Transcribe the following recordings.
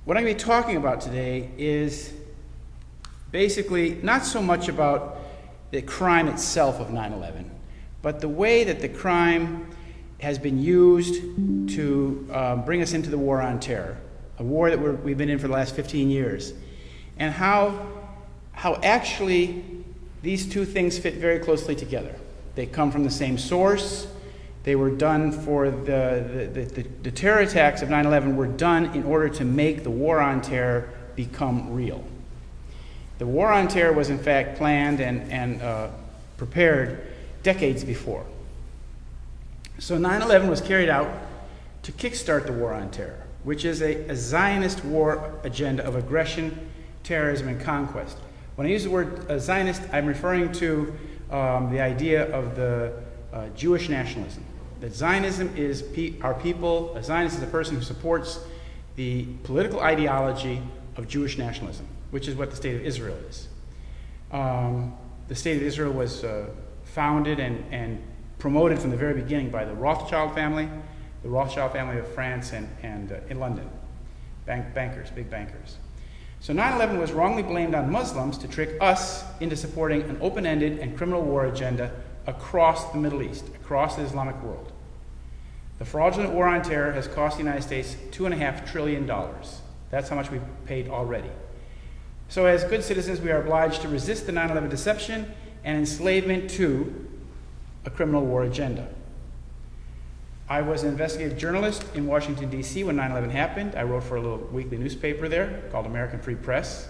What I'm going to be talking about today is basically not so much about the crime itself of 9/11, but the way that the crime has been used to bring us into the war on terror, a war that we've been in for the last 15 years, and how actually these two things fit very closely together. They come from the same source. They were done for the terror attacks of 9/11 were done in order to make the war on terror become real. The war on terror was in fact planned and prepared decades before. So 9/11 was carried out to kickstart the war on terror, which is a Zionist war agenda of aggression, terrorism, and conquest. When I use the word Zionist, I'm referring to the idea of the Jewish nationalism. That Zionism is our people, a Zionist is a person who supports the political ideology of Jewish nationalism, which is what the State of Israel is. The State of Israel was founded and promoted from the very beginning by the Rothschild family of France and in London, bankers, big bankers. So 9/11 was wrongly blamed on Muslims to trick us into supporting an open-ended and criminal war agenda across the Middle East, across the Islamic world. The fraudulent war on terror has cost the United States $2.5 trillion. That's how much we've paid already. So as good citizens, we are obliged to resist the 9/11 deception and enslavement to a criminal war agenda. I was an investigative journalist in Washington, D.C. when 9/11 happened. I wrote for a little weekly newspaper there called American Free Press.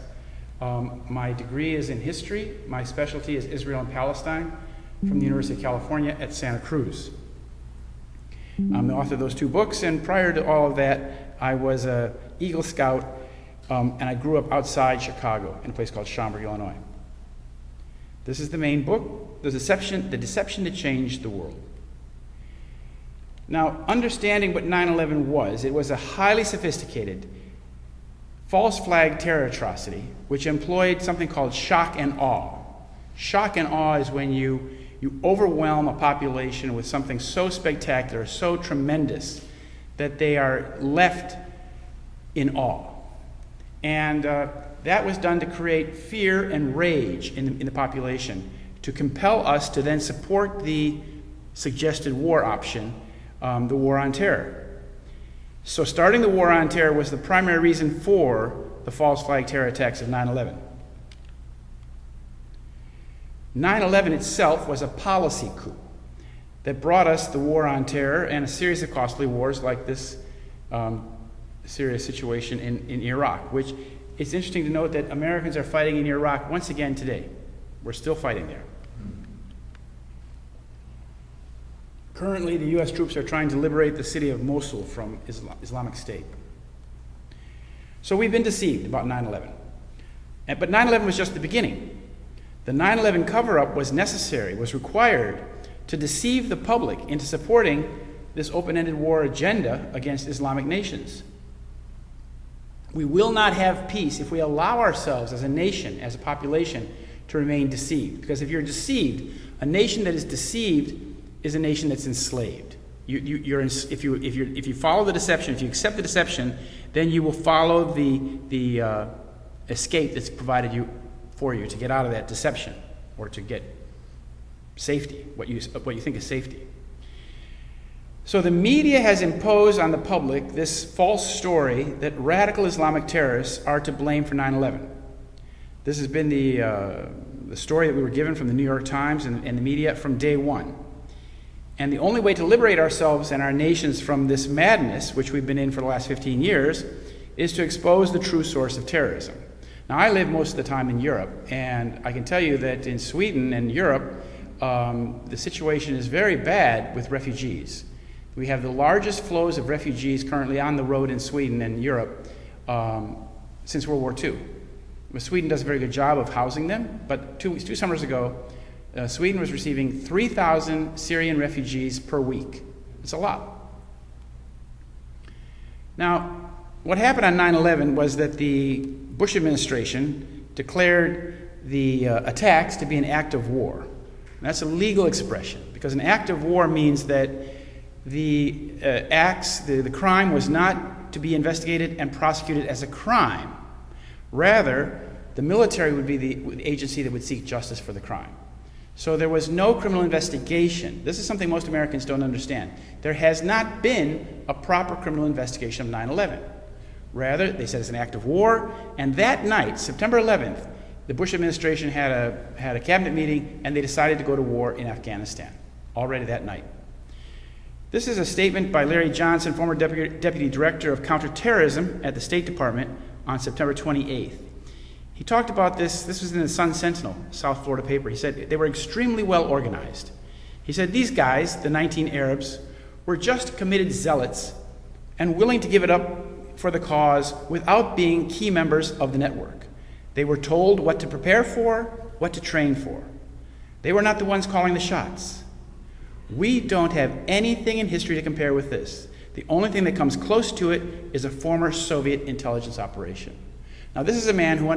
My degree is in history. My specialty is Israel and Palestine from the University of California at Santa Cruz. I'm the author of those two books, and prior to all of that, I was an Eagle Scout, and I grew up outside Chicago in a place called Schaumburg, Illinois. This is the main book, The Deception That Changed the World. Now, understanding what 9/11 was, it was a highly sophisticated false flag terror atrocity which employed something called shock and awe. Shock and awe is when you overwhelm a population with something so spectacular, so tremendous, that they are left in awe. And that was done to create fear and rage in the population, to compel us to then support the suggested war option, the war on terror. So starting the war on terror was the primary reason for the false flag terror attacks of 9/11. 9/11 itself was a policy coup that brought us the war on terror and a series of costly wars like this serious situation in Iraq, which it's interesting to note that Americans are fighting in Iraq once again today. We're still fighting there. Currently, the U.S. troops are trying to liberate the city of Mosul from Islamic State. So we've been deceived about 9/11. But 9/11 was just the beginning. The 9/11 cover-up was necessary, was required to deceive the public into supporting this open-ended war agenda against Islamic nations. We will not have peace if we allow ourselves as a nation, as a population, to remain deceived. Because if you're deceived, a nation that is deceived is a nation that's enslaved. If you follow the deception, if you accept the deception, then you will follow the escape that's provided for you to get out of that deception or to get safety, what you think is safety. So the media has imposed on the public this false story that radical Islamic terrorists are to blame for 9/11. This has been the story that we were given from the New York Times and the media from day one. And the only way to liberate ourselves and our nations from this madness, which we've been in for the last 15 years, is to expose the true source of terrorism. Now, I live most of the time in Europe, and I can tell you that in Sweden and Europe, the situation is very bad with refugees. We have the largest flows of refugees currently on the road in Sweden and Europe since World War II. Sweden does a very good job of housing them, but two summers ago, Sweden was receiving 3,000 Syrian refugees per week. It's a lot. Now, what happened on 9/11 was that the Bush administration declared the attacks to be an act of war. And that's a legal expression, because an act of war means that the the crime was not to be investigated and prosecuted as a crime. Rather, the military would be the agency that would seek justice for the crime. So there was no criminal investigation. This is something most Americans don't understand. There has not been a proper criminal investigation of 9/11. Rather, they said it's an act of war, and that night, September 11th, the Bush administration had a cabinet meeting, and they decided to go to war in Afghanistan, already that night. This is a statement by Larry Johnson, former Deputy Director of Counterterrorism at the State Department, on September 28th. He talked about this was in the Sun Sentinel, South Florida paper. He said they were extremely well organized. He said these guys, the 19 Arabs, were just committed zealots and willing to give it up for the cause without being key members of the network. They were told what to prepare for, what to train for. They were not the ones calling the shots. We don't have anything in history to compare with this. The only thing that comes close to it is a former Soviet intelligence operation. Now, this is a man who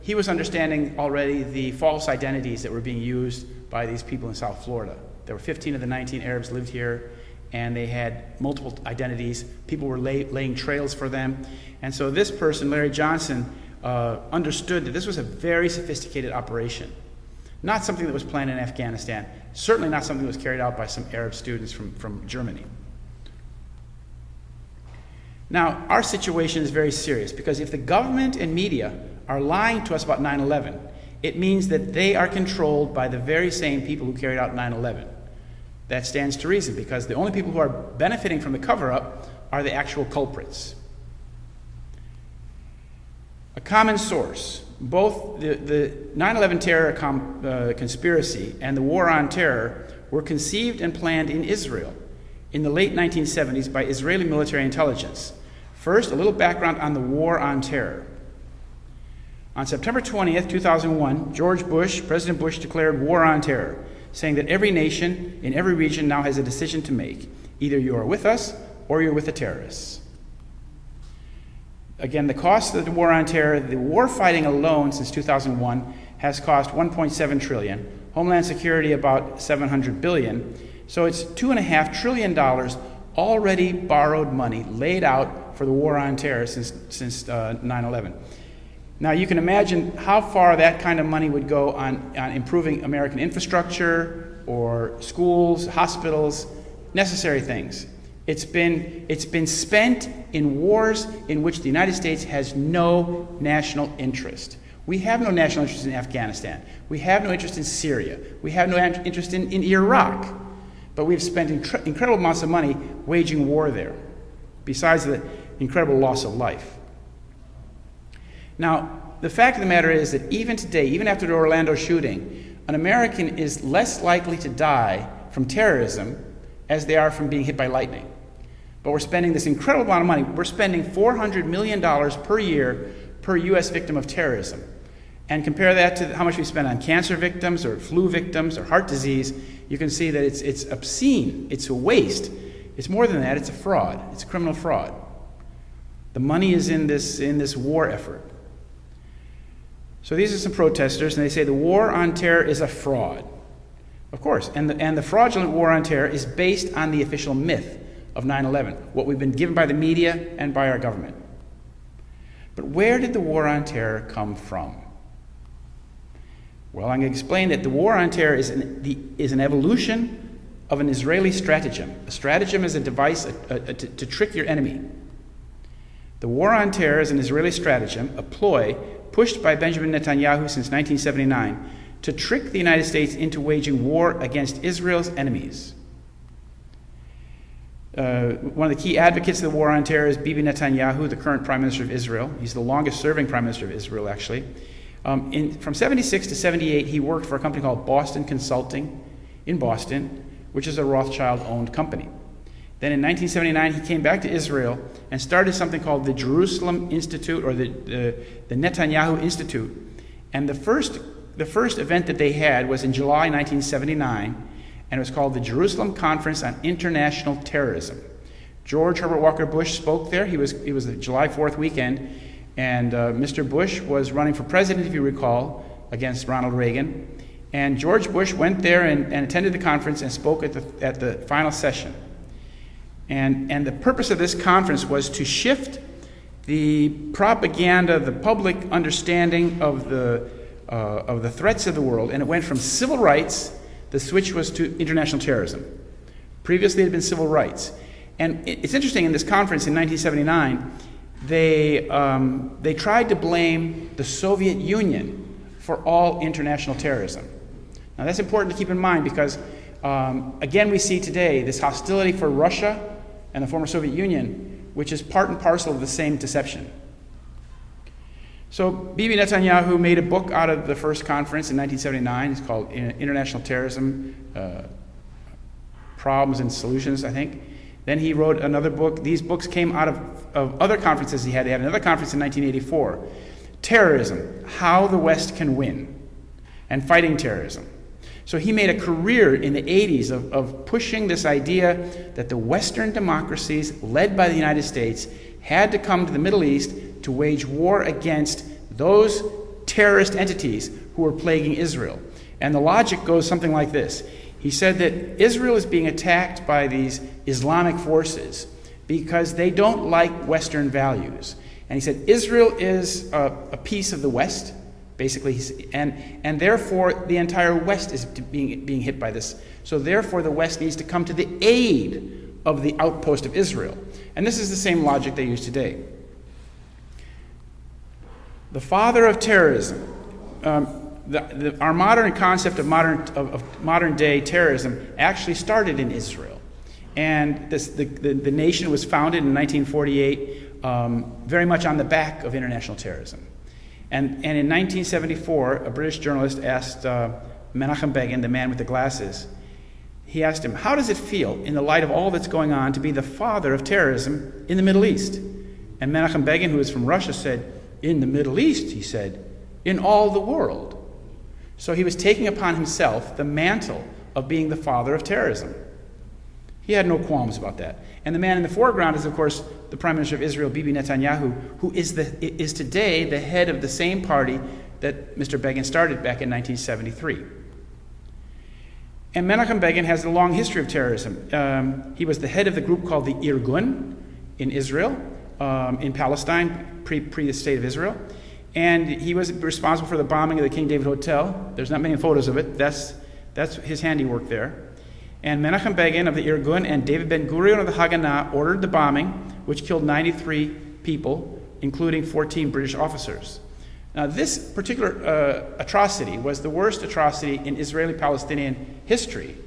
he was understanding already the false identities that were being used by these people in South Florida. There were 15 of the 19 Arabs lived here, and they had multiple identities. People were laying trails for them. And so this person, Larry Johnson, understood that this was a very sophisticated operation. Not something that was planned in Afghanistan, certainly not something that was carried out by some Arab students from Germany. Now, our situation is very serious because if the government and media are lying to us about 9/11, it means that they are controlled by the very same people who carried out 9/11. That stands to reason because the only people who are benefiting from the cover-up are the actual culprits. A common source. Both the 9/11 terror conspiracy and the war on terror were conceived and planned in Israel in the late 1970s by Israeli military intelligence. First, a little background on the war on terror. On September 20th, 2001, President Bush declared war on terror, saying that every nation in every region now has a decision to make. Either you are with us or you're with the terrorists. Again, the cost of the war on terror, the war fighting alone since 2001 has cost $1.7 trillion, Homeland Security about $700 billion. So it's $2.5 trillion already borrowed money laid out for the war on terror since 9/11. Now you can imagine how far that kind of money would go on improving American infrastructure or schools, hospitals, necessary things. It's been spent in wars in which the United States has no national interest. We have no national interest in Afghanistan. We have no interest in Syria. We have no interest in Iraq. But we've spent incredible amounts of money waging war there, besides the incredible loss of life. Now, the fact of the matter is that even today, even after the Orlando shooting, an American is less likely to die from terrorism as they are from being hit by lightning. But we're spending this incredible amount of money. We're spending $400 million per year per U.S. victim of terrorism. And compare that to how much we spend on cancer victims or flu victims or heart disease, you can see that it's obscene. It's a waste. It's more than that. It's a fraud. It's a criminal fraud. The money is in this war effort. So these are some protesters, and they say the war on terror is a fraud. Of course, and the fraudulent war on terror is based on the official myth of 9/11, what we've been given by the media and by our government. But where did the war on terror come from? Well, I'm going to explain that the war on terror is an evolution of an Israeli stratagem. A stratagem is a device to trick your enemy. The war on terror is an Israeli stratagem, a ploy pushed by Benjamin Netanyahu since 1979 to trick the United States into waging war against Israel's enemies. One of the key advocates of the war on terror is Bibi Netanyahu, the current Prime Minister of Israel. He's the longest-serving Prime Minister of Israel, actually. From 76 to 78, he worked for a company called Boston Consulting in Boston, which is a Rothschild-owned company. Then in 1979, he came back to Israel and started something called the Jerusalem Institute, or the Netanyahu Institute. And the first event that they had was in July 1979, and it was called the Jerusalem Conference on International Terrorism. George Herbert Walker Bush spoke there. He was the July 4th weekend, and Mr. Bush was running for president, if you recall, against Ronald Reagan. And George Bush went there and attended the conference and spoke at the final session. And the purpose of this conference was to shift the propaganda, the public understanding of the threats of the world, and it went from civil rights, the switch was to international terrorism. Previously it had been civil rights. And it's interesting, in this conference in 1979, they tried to blame the Soviet Union for all international terrorism. Now that's important to keep in mind because, again, we see today this hostility for Russia and the former Soviet Union, which is part and parcel of the same deception. So Bibi Netanyahu made a book out of the first conference in 1979. It's called International Terrorism, Problems and Solutions, I think. Then he wrote another book. These books came out of other conferences he had. He had another conference in 1984. Terrorism, How the West Can Win, and Fighting Terrorism. So he made a career in the 80s of pushing this idea that the Western democracies, led by the United States, had to come to the Middle East to wage war against those terrorist entities who were plaguing Israel. And the logic goes something like this. He said that Israel is being attacked by these Islamic forces because they don't like Western values. And he said Israel is a piece of the West, basically, and therefore the entire West is being hit by this. So therefore the West needs to come to the aid of the outpost of Israel. And this is the same logic they use today. The father of terrorism, our modern concept of modern day terrorism actually started in Israel. And the nation was founded in 1948 very much on the back of international terrorism. And in 1974, a British journalist asked Menachem Begin, the man with the glasses, he asked him, how does it feel in the light of all that's going on to be the father of terrorism in the Middle East? And Menachem Begin, who is from Russia, said, in the Middle East, he said, in all the world. So he was taking upon himself the mantle of being the father of terrorism. He had no qualms about that. And the man in the foreground is, of course, the Prime Minister of Israel, Bibi Netanyahu, who is today the head of the same party that Mr. Begin started back in 1973. And Menachem Begin has a long history of terrorism. He was the head of the group called the Irgun in Israel, in Palestine, pre the State of Israel. And he was responsible for the bombing of the King David Hotel. There's not many photos of it. That's his handiwork there. And Menachem Begin of the Irgun and David Ben-Gurion of the Haganah ordered the bombing, which killed 93 people, including 14 British officers. Now, this particular atrocity was the worst atrocity in Israeli-Palestinian history.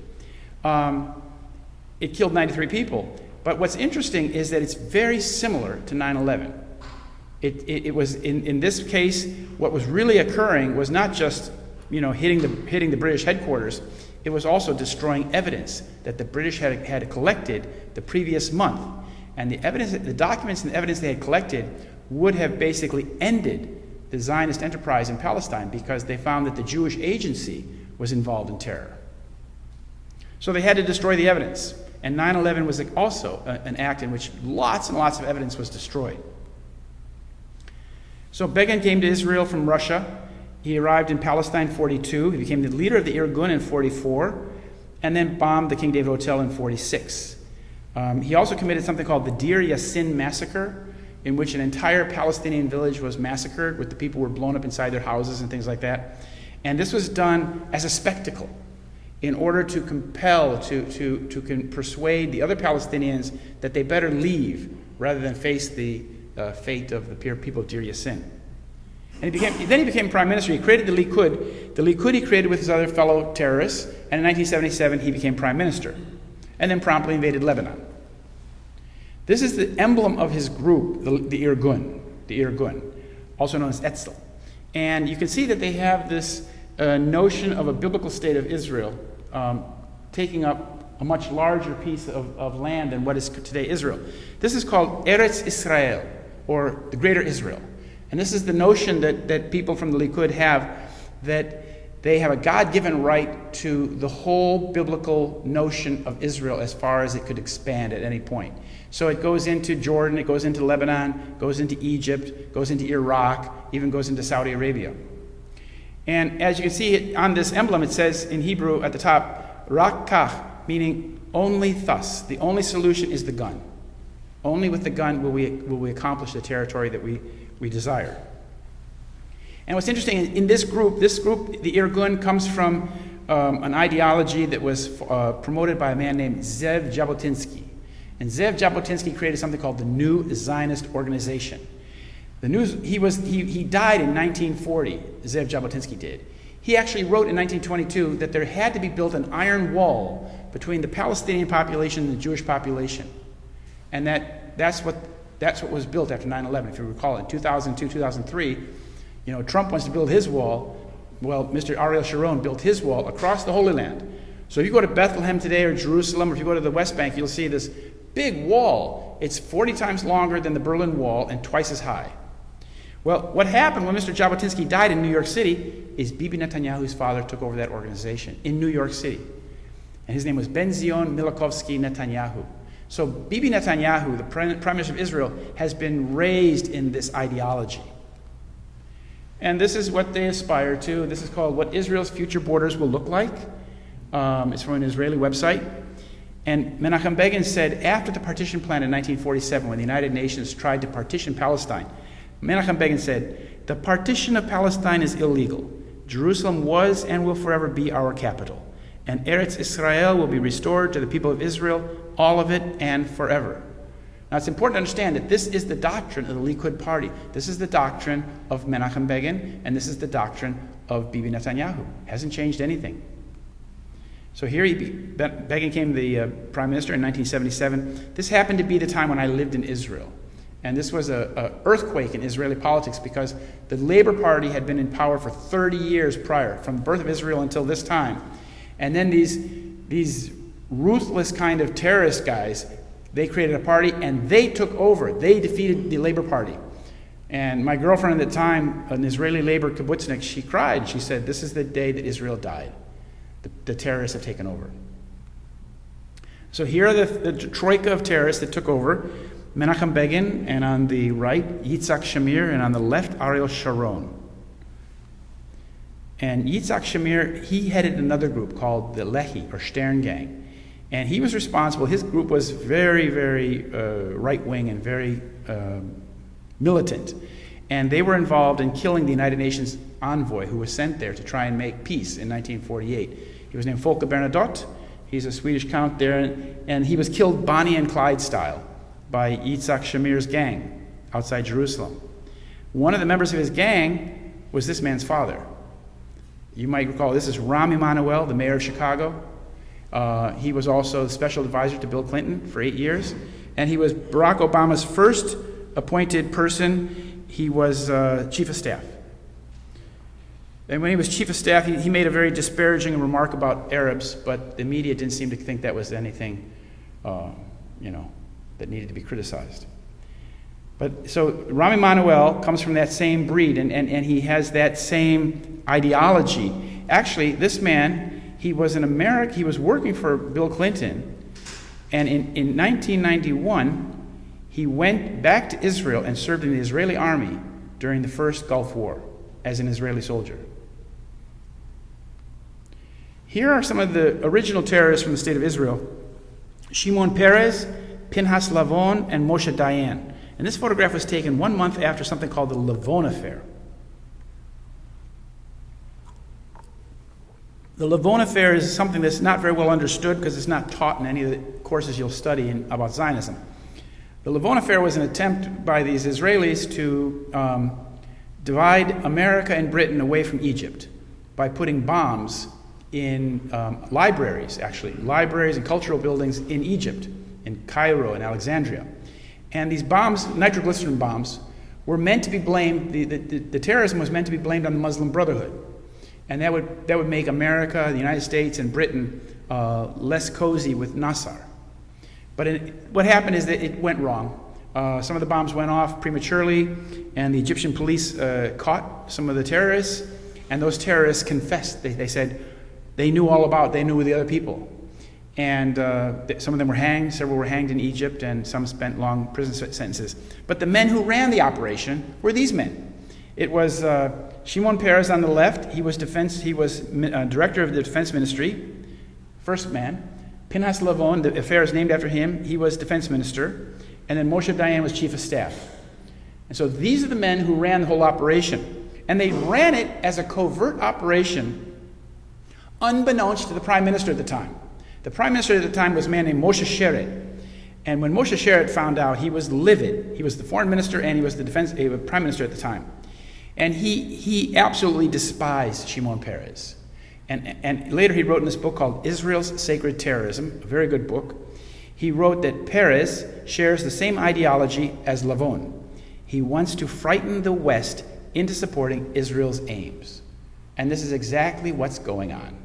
It killed 93 people. But what's interesting is that it's very similar to 9/11. It was, in this case, what was really occurring was not just hitting the British headquarters. It was also destroying evidence that the British had collected the previous month. And the documents and the evidence they had collected would have basically ended the Zionist enterprise in Palestine because they found that the Jewish agency was involved in terror. So they had to destroy the evidence. And 9/11 was also an act in which lots and lots of evidence was destroyed. So Begin came to Israel from Russia. He arrived in Palestine in 42. He became the leader of the Irgun in 44, and then bombed the King David Hotel in 46. He also committed something called the Deir Yassin massacre, in which an entire Palestinian village was massacred, with the people were blown up inside their houses and things like that. And this was done as a spectacle in order to compel, to persuade the other Palestinians that they better leave rather than face the fate of the people of Deir Yassin. And then he became prime minister. He created the Likud. The Likud he created with his other fellow terrorists, and in 1977 he became prime minister, and then promptly invaded Lebanon. This is the emblem of his group, the Irgun, also known as Etzel. And you can see that they have this notion of a biblical state of Israel taking up a much larger piece of land than what is today Israel. This is called Eretz Israel, or the Greater Israel. And this is the notion that people from the Likud have, that they have a God-given right to the whole biblical notion of Israel as far as it could expand at any point. So it goes into Jordan, it goes into Lebanon, goes into Egypt, goes into Iraq, even goes into Saudi Arabia. And as you can see on this emblem, it says in Hebrew at the top, Rak Kach, meaning only thus, the only solution is the gun. Only with the gun will we accomplish the territory that we desire. And what's interesting, in this group, the Irgun, comes from an ideology that was promoted by a man named Zev Jabotinsky. And Zev Jabotinsky created something called the New Zionist Organization. He died in 1940, Zev Jabotinsky did. He actually wrote in 1922 that there had to be built an iron wall between the Palestinian population and the Jewish population. And that's what was built after 9/11. If you recall, in 2002, 2003, Trump wants to build his wall. Well, Mr. Ariel Sharon built his wall across the Holy Land. So if you go to Bethlehem today or Jerusalem, or if you go to the West Bank, you'll see this big wall. It's 40 times longer than the Berlin Wall and twice as high. Well, what happened when Mr. Jabotinsky died in New York City is Bibi Netanyahu's father took over that organization in New York City. And his name was Ben-Zion Milakovsky Netanyahu. So Bibi Netanyahu, the Prime Minister of Israel, has been raised in this ideology. And this is what they aspire to. This is called What Israel's Future Borders Will Look Like. It's from an Israeli website. And Menachem Begin said, after the partition plan in 1947, when the United Nations tried to partition Palestine, Menachem Begin said, the partition of Palestine is illegal. Jerusalem was and will forever be our capital. And Eretz Israel will be restored to the people of Israel, all of it and forever. Now it's important to understand that this is the doctrine of the Likud party. This is the doctrine of Menachem Begin, and this is the doctrine of Bibi Netanyahu. Hasn't changed anything. So here Begin became the prime minister in 1977. This happened to be the time when I lived in Israel. And this was an earthquake in Israeli politics because the Labor Party had been in power for 30 years prior, from the birth of Israel until this time. And then these ruthless kind of terrorist guys, they created a party and they took over. They defeated the Labor Party. And my girlfriend at the time, an Israeli labor kibbutznik, she cried. She said, this is the day that Israel died. The terrorists have taken over. So here are the troika of terrorists that took over. Menachem Begin, and on the right, Yitzhak Shamir, and on the left, Ariel Sharon. And Yitzhak Shamir, he headed another group called the Lehi, or Stern Gang. And he was responsible, his group was very, very right-wing and very militant. And they were involved in killing the United Nations envoy who was sent there to try and make peace in 1948. He was named Folke Bernadotte. He's a Swedish count there. And he was killed Bonnie and Clyde style by Yitzhak Shamir's gang outside Jerusalem. One of the members of his gang was this man's father. You might recall this is Rahm Emanuel, the mayor of Chicago. He was also the special advisor to Bill Clinton for 8 years. And he was Barack Obama's first appointed person. He was chief of staff. And when he was chief of staff, he made a very disparaging remark about Arabs, but the media didn't seem to think that was anything, that needed to be criticized. But so Rahm Emanuel comes from that same breed, and he has that same ideology. Actually, this man, he was working for Bill Clinton, and in 1991, he went back to Israel and served in the Israeli army during the first Gulf War as an Israeli soldier. Here are some of the original terrorists from the state of Israel: Shimon Peres, Pinhas Lavon, and Moshe Dayan. And this photograph was taken 1 month after something called the Lavon Affair. The Lavon Affair is something that's not very well understood because it's not taught in any of the courses you'll study about Zionism. The Lavon Affair was an attempt by these Israelis to divide America and Britain away from Egypt by putting bombs in libraries and cultural buildings in Egypt, in Cairo and Alexandria. And these bombs, nitroglycerin bombs, were meant to be blamed, the terrorism was meant to be blamed on the Muslim Brotherhood. And that would make America, the United States, and Britain less cozy with Nasser. But what happened is that it went wrong. Some of the bombs went off prematurely, and the Egyptian police caught some of the terrorists, and those terrorists confessed. They said they knew the other people. And some of them were hanged, several were hanged in Egypt, and some spent long prison sentences. But the men who ran the operation were these men. It was Shimon Peres on the left. He was director of the defense ministry, first man. Pinhas Lavon, the affair is named after him. He was defense minister. And then Moshe Dayan was chief of staff. And so these are the men who ran the whole operation. And they ran it as a covert operation unbeknownst to the prime minister at the time. The prime minister at the time was a man named Moshe Sherrod. And when Moshe Sherrod found out, he was livid. He was the foreign minister and he was the prime minister at the time. And he absolutely despised Shimon Peres. And later he wrote in this book called Israel's Sacred Terrorism, a very good book. He wrote that Peres shares the same ideology as Lavon. He wants to frighten the West into supporting Israel's aims. And this is exactly what's going on.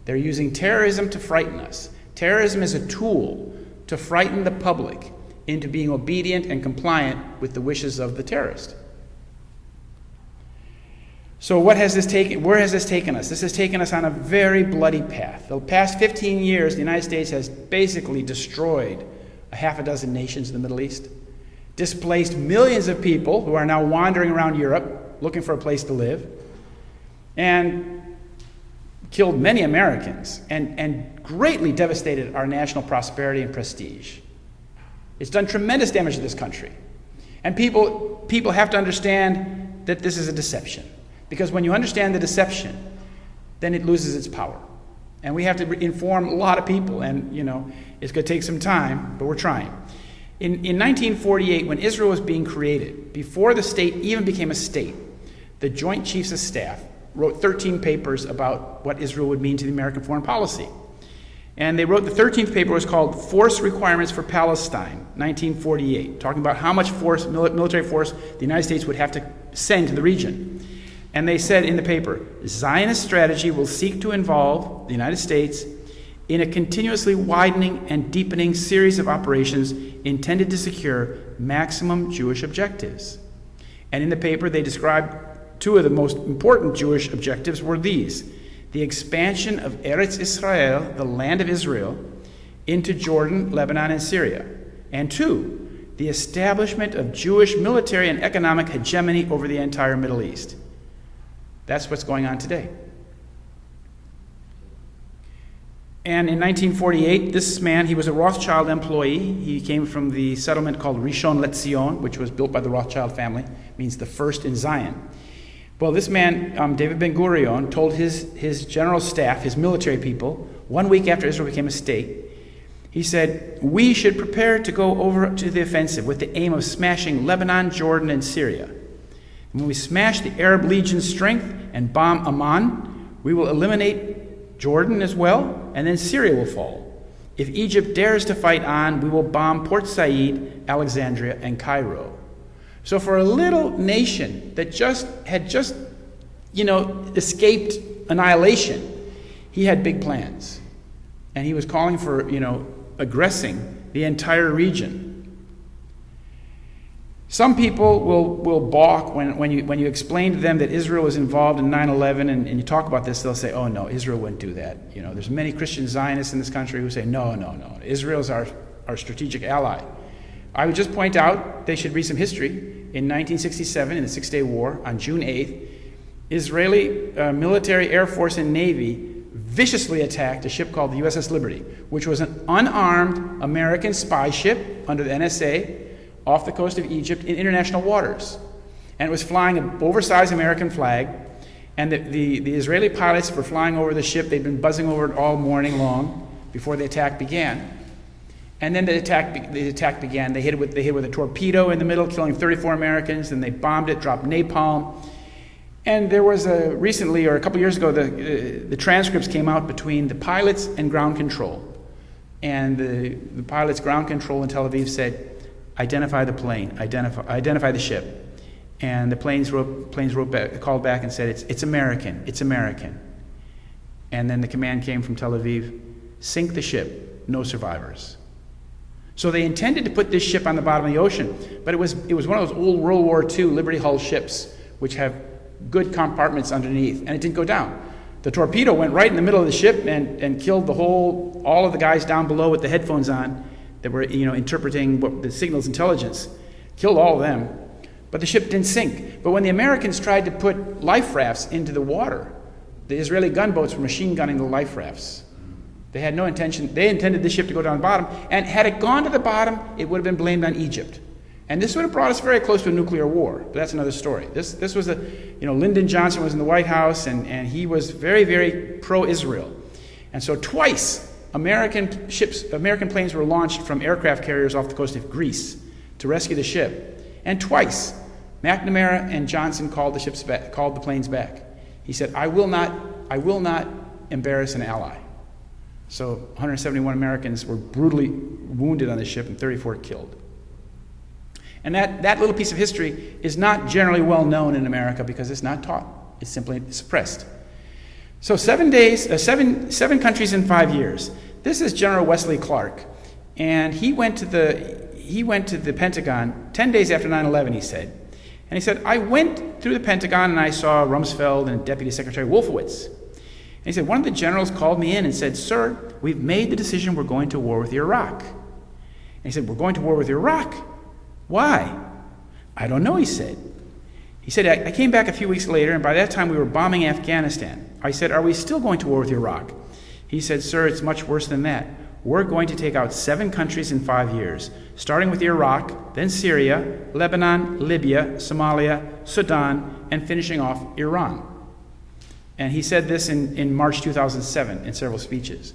They're using terrorism to frighten us. Terrorism is a tool to frighten the public into being obedient and compliant with the wishes of the terrorist. So where has this taken us? This has taken us on a very bloody path. The past 15 years, the United States has basically destroyed a half a dozen nations in the Middle East, displaced millions of people who are now wandering around Europe looking for a place to live, and killed many Americans, and greatly devastated our national prosperity and prestige. It's done tremendous damage to this country. And people have to understand that this is a deception. Because when you understand the deception, then it loses its power. And we have to inform a lot of people, and it's going to take some time, but we're trying. In 1948, when Israel was being created, before the state even became a state, the Joint Chiefs of Staff wrote 13 papers about what Israel would mean to the American foreign policy. And they wrote, the 13th paper was called Force Requirements for Palestine, 1948, talking about how much military force the United States would have to send to the region. And they said in the paper, Zionist strategy will seek to involve the United States in a continuously widening and deepening series of operations intended to secure maximum Jewish objectives. And in the paper, they described two of the most important Jewish objectives were these: the expansion of Eretz Israel, the land of Israel, into Jordan, Lebanon, and Syria. And two, the establishment of Jewish military and economic hegemony over the entire Middle East. That's what's going on today. And in 1948, this man, he was a Rothschild employee. He came from the settlement called Rishon LeZion, which was built by the Rothschild family, means the first in Zion. Well, this man, David Ben-Gurion, told his general staff, his military people, 1 week after Israel became a state, he said, we should prepare to go over to the offensive with the aim of smashing Lebanon, Jordan, and Syria. And when we smash the Arab Legion's strength and bomb Amman, we will eliminate Jordan as well, and then Syria will fall. If Egypt dares to fight on, we will bomb Port Said, Alexandria, and Cairo. So for a little nation that had just escaped annihilation, he had big plans. And he was calling for, aggressing the entire region. Some people will balk when you explain to them that Israel was involved in 9/11 and you talk about this. They'll say, "Oh no, Israel wouldn't do that." There's many Christian Zionists in this country who say, "No, Israel's our strategic ally." I would just point out they should read some history. In 1967, in the Six-Day War, on June 8th, Israeli military, air force, and navy viciously attacked a ship called the USS Liberty, which was an unarmed American spy ship under the NSA. Off the coast of Egypt in international waters. And it was flying an oversized American flag, and the Israeli pilots were flying over the ship. They'd been buzzing over it all morning long before the attack began. And then the attack began. They hit it with a torpedo in the middle, killing 34 Americans, and they bombed it, dropped napalm. And there was recently, or a couple years ago, the transcripts came out between the pilots and ground control. And the pilots' ground control in Tel Aviv said, identify the plane, identify the ship. And the planes called back and said, it's American, it's American. And then the command came from Tel Aviv, sink the ship, no survivors. So they intended to put this ship on the bottom of the ocean, but it was one of those old World War II Liberty hull ships, which have good compartments underneath, and it didn't go down. The torpedo went right in the middle of the ship and killed all of the guys down below with the headphones on, that were interpreting what the signal's intelligence, killed all of them. But the ship didn't sink. But when the Americans tried to put life rafts into the water, the Israeli gunboats were machine gunning the life rafts. They had no intention. They intended the ship to go down the bottom, and had it gone to the bottom, it would have been blamed on Egypt. And this would have brought us very close to a nuclear war, but that's another story. This was Lyndon Johnson was in the White House, and he was very, very pro-Israel. And so twice, American planes were launched from aircraft carriers off the coast of Greece to rescue the ship. And twice, McNamara and Johnson called the planes back. He said, I will not embarrass an ally. So 171 Americans were brutally wounded on the ship and 34 killed. And that little piece of history is not generally well known in America because it's not taught. It's simply suppressed. So 7 7 countries in 5 years. This is General Wesley Clark, and he went to the Pentagon 10 days after 9/11. He said, and he said, I went through the Pentagon and I saw Rumsfeld and Deputy Secretary Wolfowitz. And he said, one of the generals called me in and said, sir, we've made the decision we're going to war with Iraq. And he said, we're going to war with Iraq? Why? I don't know, he said. He said, I came back a few weeks later, and by that time we were bombing Afghanistan. I said, are we still going to war with Iraq? He said, sir, it's much worse than that. We're going to take out 7 countries in 5 years, starting with Iraq, then Syria, Lebanon, Libya, Somalia, Sudan, and finishing off Iran. And he said this in March 2007 in several speeches.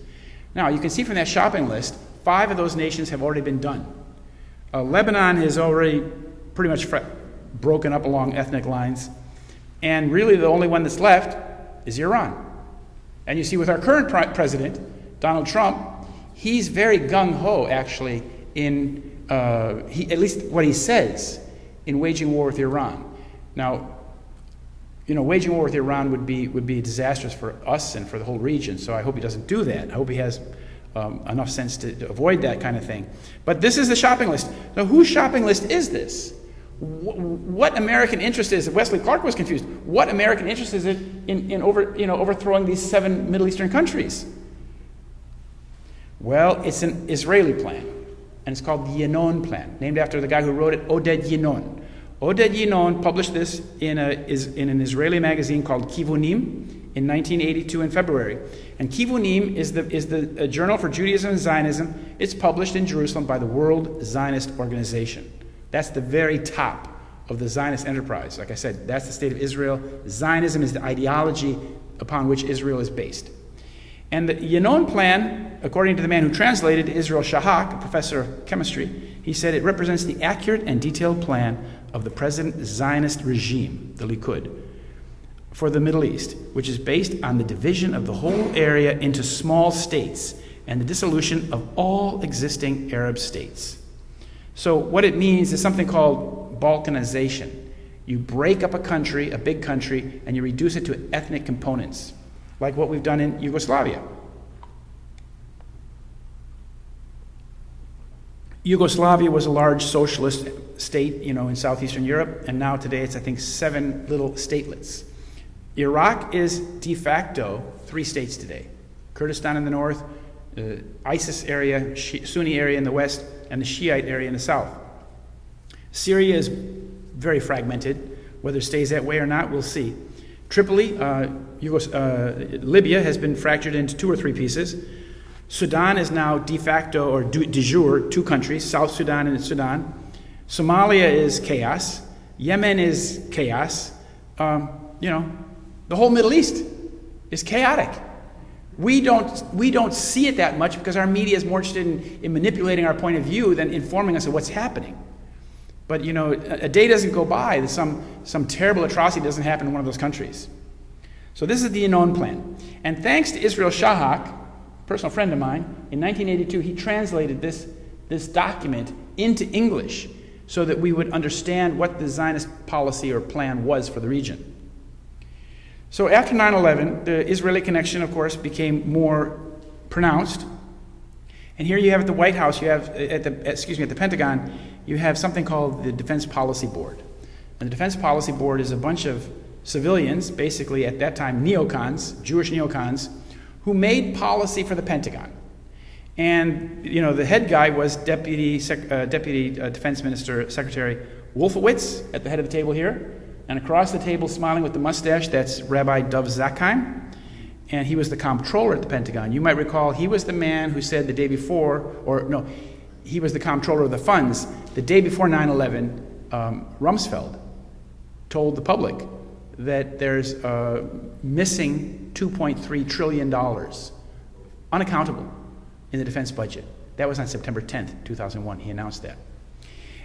Now, you can see from that shopping list, 5 of those nations have already been done. Lebanon is already pretty much broken up along ethnic lines. And really the only one that's left is Iran. And you see with our current president, Donald Trump, he's very gung-ho, actually, in at least what he says, in waging war with Iran. Now, waging war with Iran would be disastrous for us and for the whole region, so I hope he doesn't do that. I hope he has enough sense to avoid that kind of thing. But this is the shopping list. Now, whose shopping list is this? What American interest is it? Wesley Clark was confused. What American interest is it in overthrowing these 7 Middle Eastern countries? Well, it's an Israeli plan, and it's called the Yinon Plan, named after the guy who wrote it, Oded Yinon. Oded Yinon published this in an Israeli magazine called Kivunim in 1982 in February. And Kivunim is the journal for Judaism and Zionism. It's published in Jerusalem by the World Zionist Organization. That's the very top of the Zionist enterprise. Like I said, that's the state of Israel. Zionism is the ideology upon which Israel is based. And the Yinon Plan, according to the man who translated, Israel Shahak, a professor of chemistry, he said it represents the accurate and detailed plan of the present Zionist regime, the Likud, for the Middle East, which is based on the division of the whole area into small states and the dissolution of all existing Arab states. So what it means is something called Balkanization. You break up a country, a big country, and you reduce it to ethnic components, like what we've done in Yugoslavia. Yugoslavia was a large socialist state, in southeastern Europe, and now today it's, I think, 7 little statelets. Iraq is de facto 3 states today. Kurdistan in the north, ISIS area, Sunni area in the west, and the Shiite area in the south. Syria is very fragmented. Whether it stays that way or not, we'll see. Tripoli, Libya has been fractured into 2 or 3 pieces. Sudan is now de facto or de jure 2 countries, South Sudan and Sudan. Somalia is chaos. Yemen is chaos. The whole Middle East is chaotic. We don't see it that much because our media is more interested in manipulating our point of view than informing us of what's happening. But a day doesn't go by that some terrible atrocity doesn't happen in one of those countries. So this is the Yinon Plan. And thanks to Israel Shahak, a personal friend of mine, in 1982 he translated this document into English so that we would understand what the Zionist policy or plan was for the region. So after 9/11, the Israeli connection, of course, became more pronounced. And here you have at the White House, you have at the Pentagon, you have something called the Defense Policy Board. And the Defense Policy Board is a bunch of civilians, basically at that time neocons, Jewish neocons, who made policy for the Pentagon. And the head guy was Deputy Defense Minister Secretary Wolfowitz at the head of the table here. And across the table, smiling with the mustache, that's Rabbi Dov Zakheim. and he was the comptroller at the Pentagon. You might recall he was the man who said the day before, or no, he was the comptroller of the funds. The day before 9/11, Rumsfeld told the public that there's missing $2.3 trillion, unaccountable, in the defense budget. That was on September 10th, 2001. He announced that.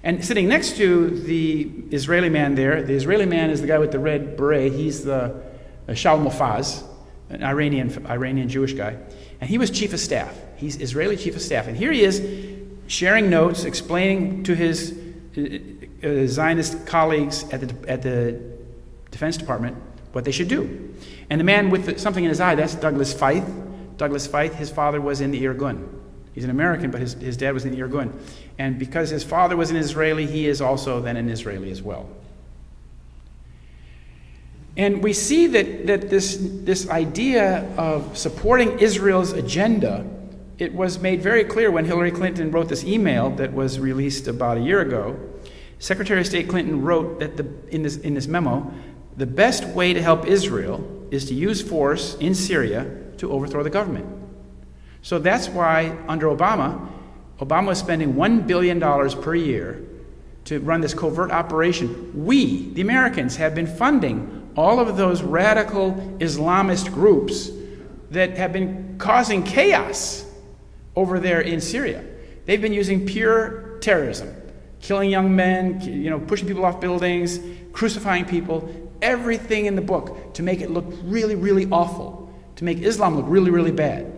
And sitting next to the Israeli man there, the Israeli man is the guy with the red beret. He's the Shaul Mofaz, an Iranian Jewish guy. And he was chief of staff. He's Israeli chief of staff. And here he is sharing notes, explaining to his Zionist colleagues at the Defense Department what they should do. And the man with something in his eye, that's Douglas Feith. Douglas Feith, his father was in the Irgun. He's an American, but his dad was in the Irgun. And because his father was an Israeli, he is also then an Israeli as well. And we see that this idea of supporting Israel's agenda, it was made very clear when Hillary Clinton wrote this email that was released about a year ago. Secretary of State Clinton wrote that in this memo, the best way to help Israel is to use force in Syria to overthrow the government. So that's why under Obama was spending $1 billion per year to run this covert operation. We, the Americans, have been funding all of those radical Islamist groups that have been causing chaos over there in Syria. They've been using pure terrorism, killing young men, pushing people off buildings, crucifying people, everything in the book to make it look really, really awful, to make Islam look really, really bad.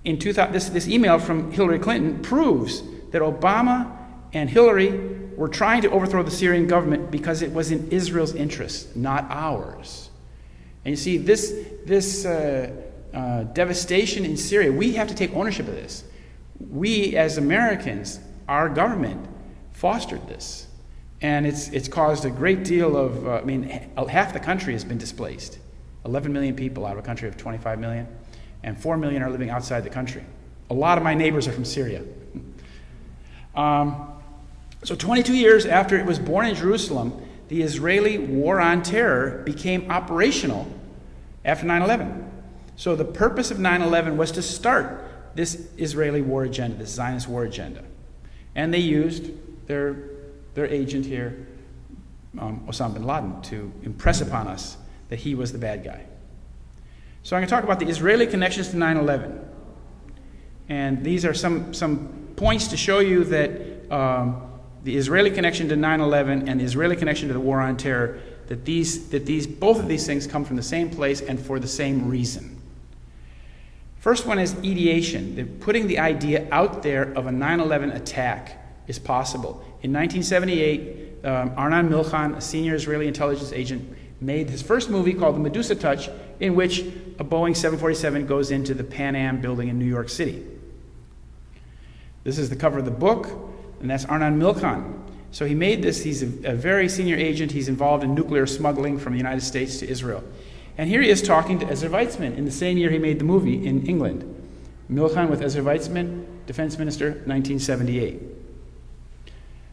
This email from Hillary Clinton proves that Obama and Hillary were trying to overthrow the Syrian government because it was in Israel's interest, not ours. And you see, this devastation in Syria, we have to take ownership of this. We, as Americans, our government, fostered this. And it's caused a great deal of, half the country has been displaced. 11 million people out of a country of 25 million. And 4 million are living outside the country. A lot of my neighbors are from Syria. So 22 years after it was born in Jerusalem, the Israeli war on terror became operational after 9/11. So the purpose of 9/11 was to start this Israeli war agenda, this Zionist war agenda. And they used their agent here, Osama bin Laden, to impress upon us that he was the bad guy. So I'm going to talk about the Israeli connections to 9/11. And these are some points to show you that the Israeli connection to 9/11 and the Israeli connection to the war on terror, that both of these things come from the same place and for the same reason. First one is ideation, that putting the idea out there of a 9/11 attack is possible. In 1978, Arnon Milchan, a senior Israeli intelligence agent, made his first movie called The Medusa Touch, in which a Boeing 747 goes into the Pan Am building in New York City. This is the cover of the book, and that's Arnon Milchan. So he made this. He's a very senior agent. He's involved in nuclear smuggling from the United States to Israel. And here he is talking to Ezra Weizman in the same year he made the movie in England. Milchan with Ezra Weizman, Defense Minister, 1978.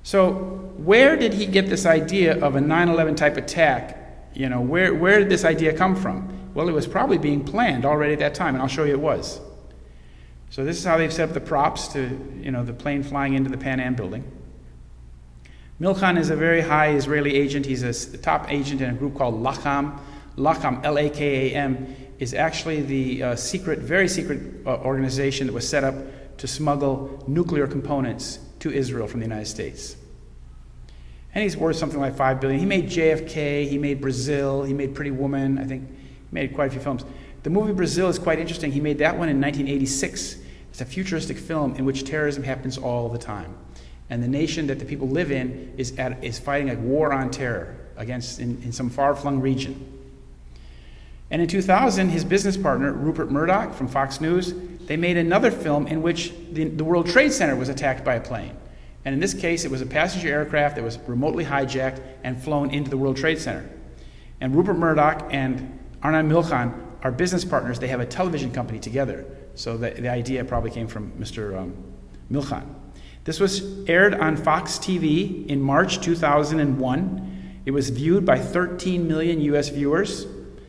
So where did he get this idea of a 9/11 type attack? Where did this idea come from? Well, it was probably being planned already at that time, and I'll show you it was. So this is how they've set up the props to, the plane flying into the Pan Am building. Milchan is a very high Israeli agent. He's a top agent in a group called Lacham. Lacham, L-A-K-A-M, is actually the very secret organization that was set up to smuggle nuclear components to Israel from the United States. And he's worth something like $5 billion. He made JFK, he made Brazil, he made Pretty Woman. I think he made quite a few films. The movie Brazil is quite interesting. He made that one in 1986. It's a futuristic film in which terrorism happens all the time. And the nation that the people live in is fighting a war on terror in some far-flung region. And in 2000, his business partner, Rupert Murdoch from Fox News, they made another film in which the World Trade Center was attacked by a plane. And in this case, it was a passenger aircraft that was remotely hijacked and flown into the World Trade Center. And Rupert Murdoch and Arnon Milchan are business partners. They have a television company together. So the idea probably came from Mr. Milchan. This was aired on Fox TV in March 2001. It was viewed by 13 million U.S. viewers.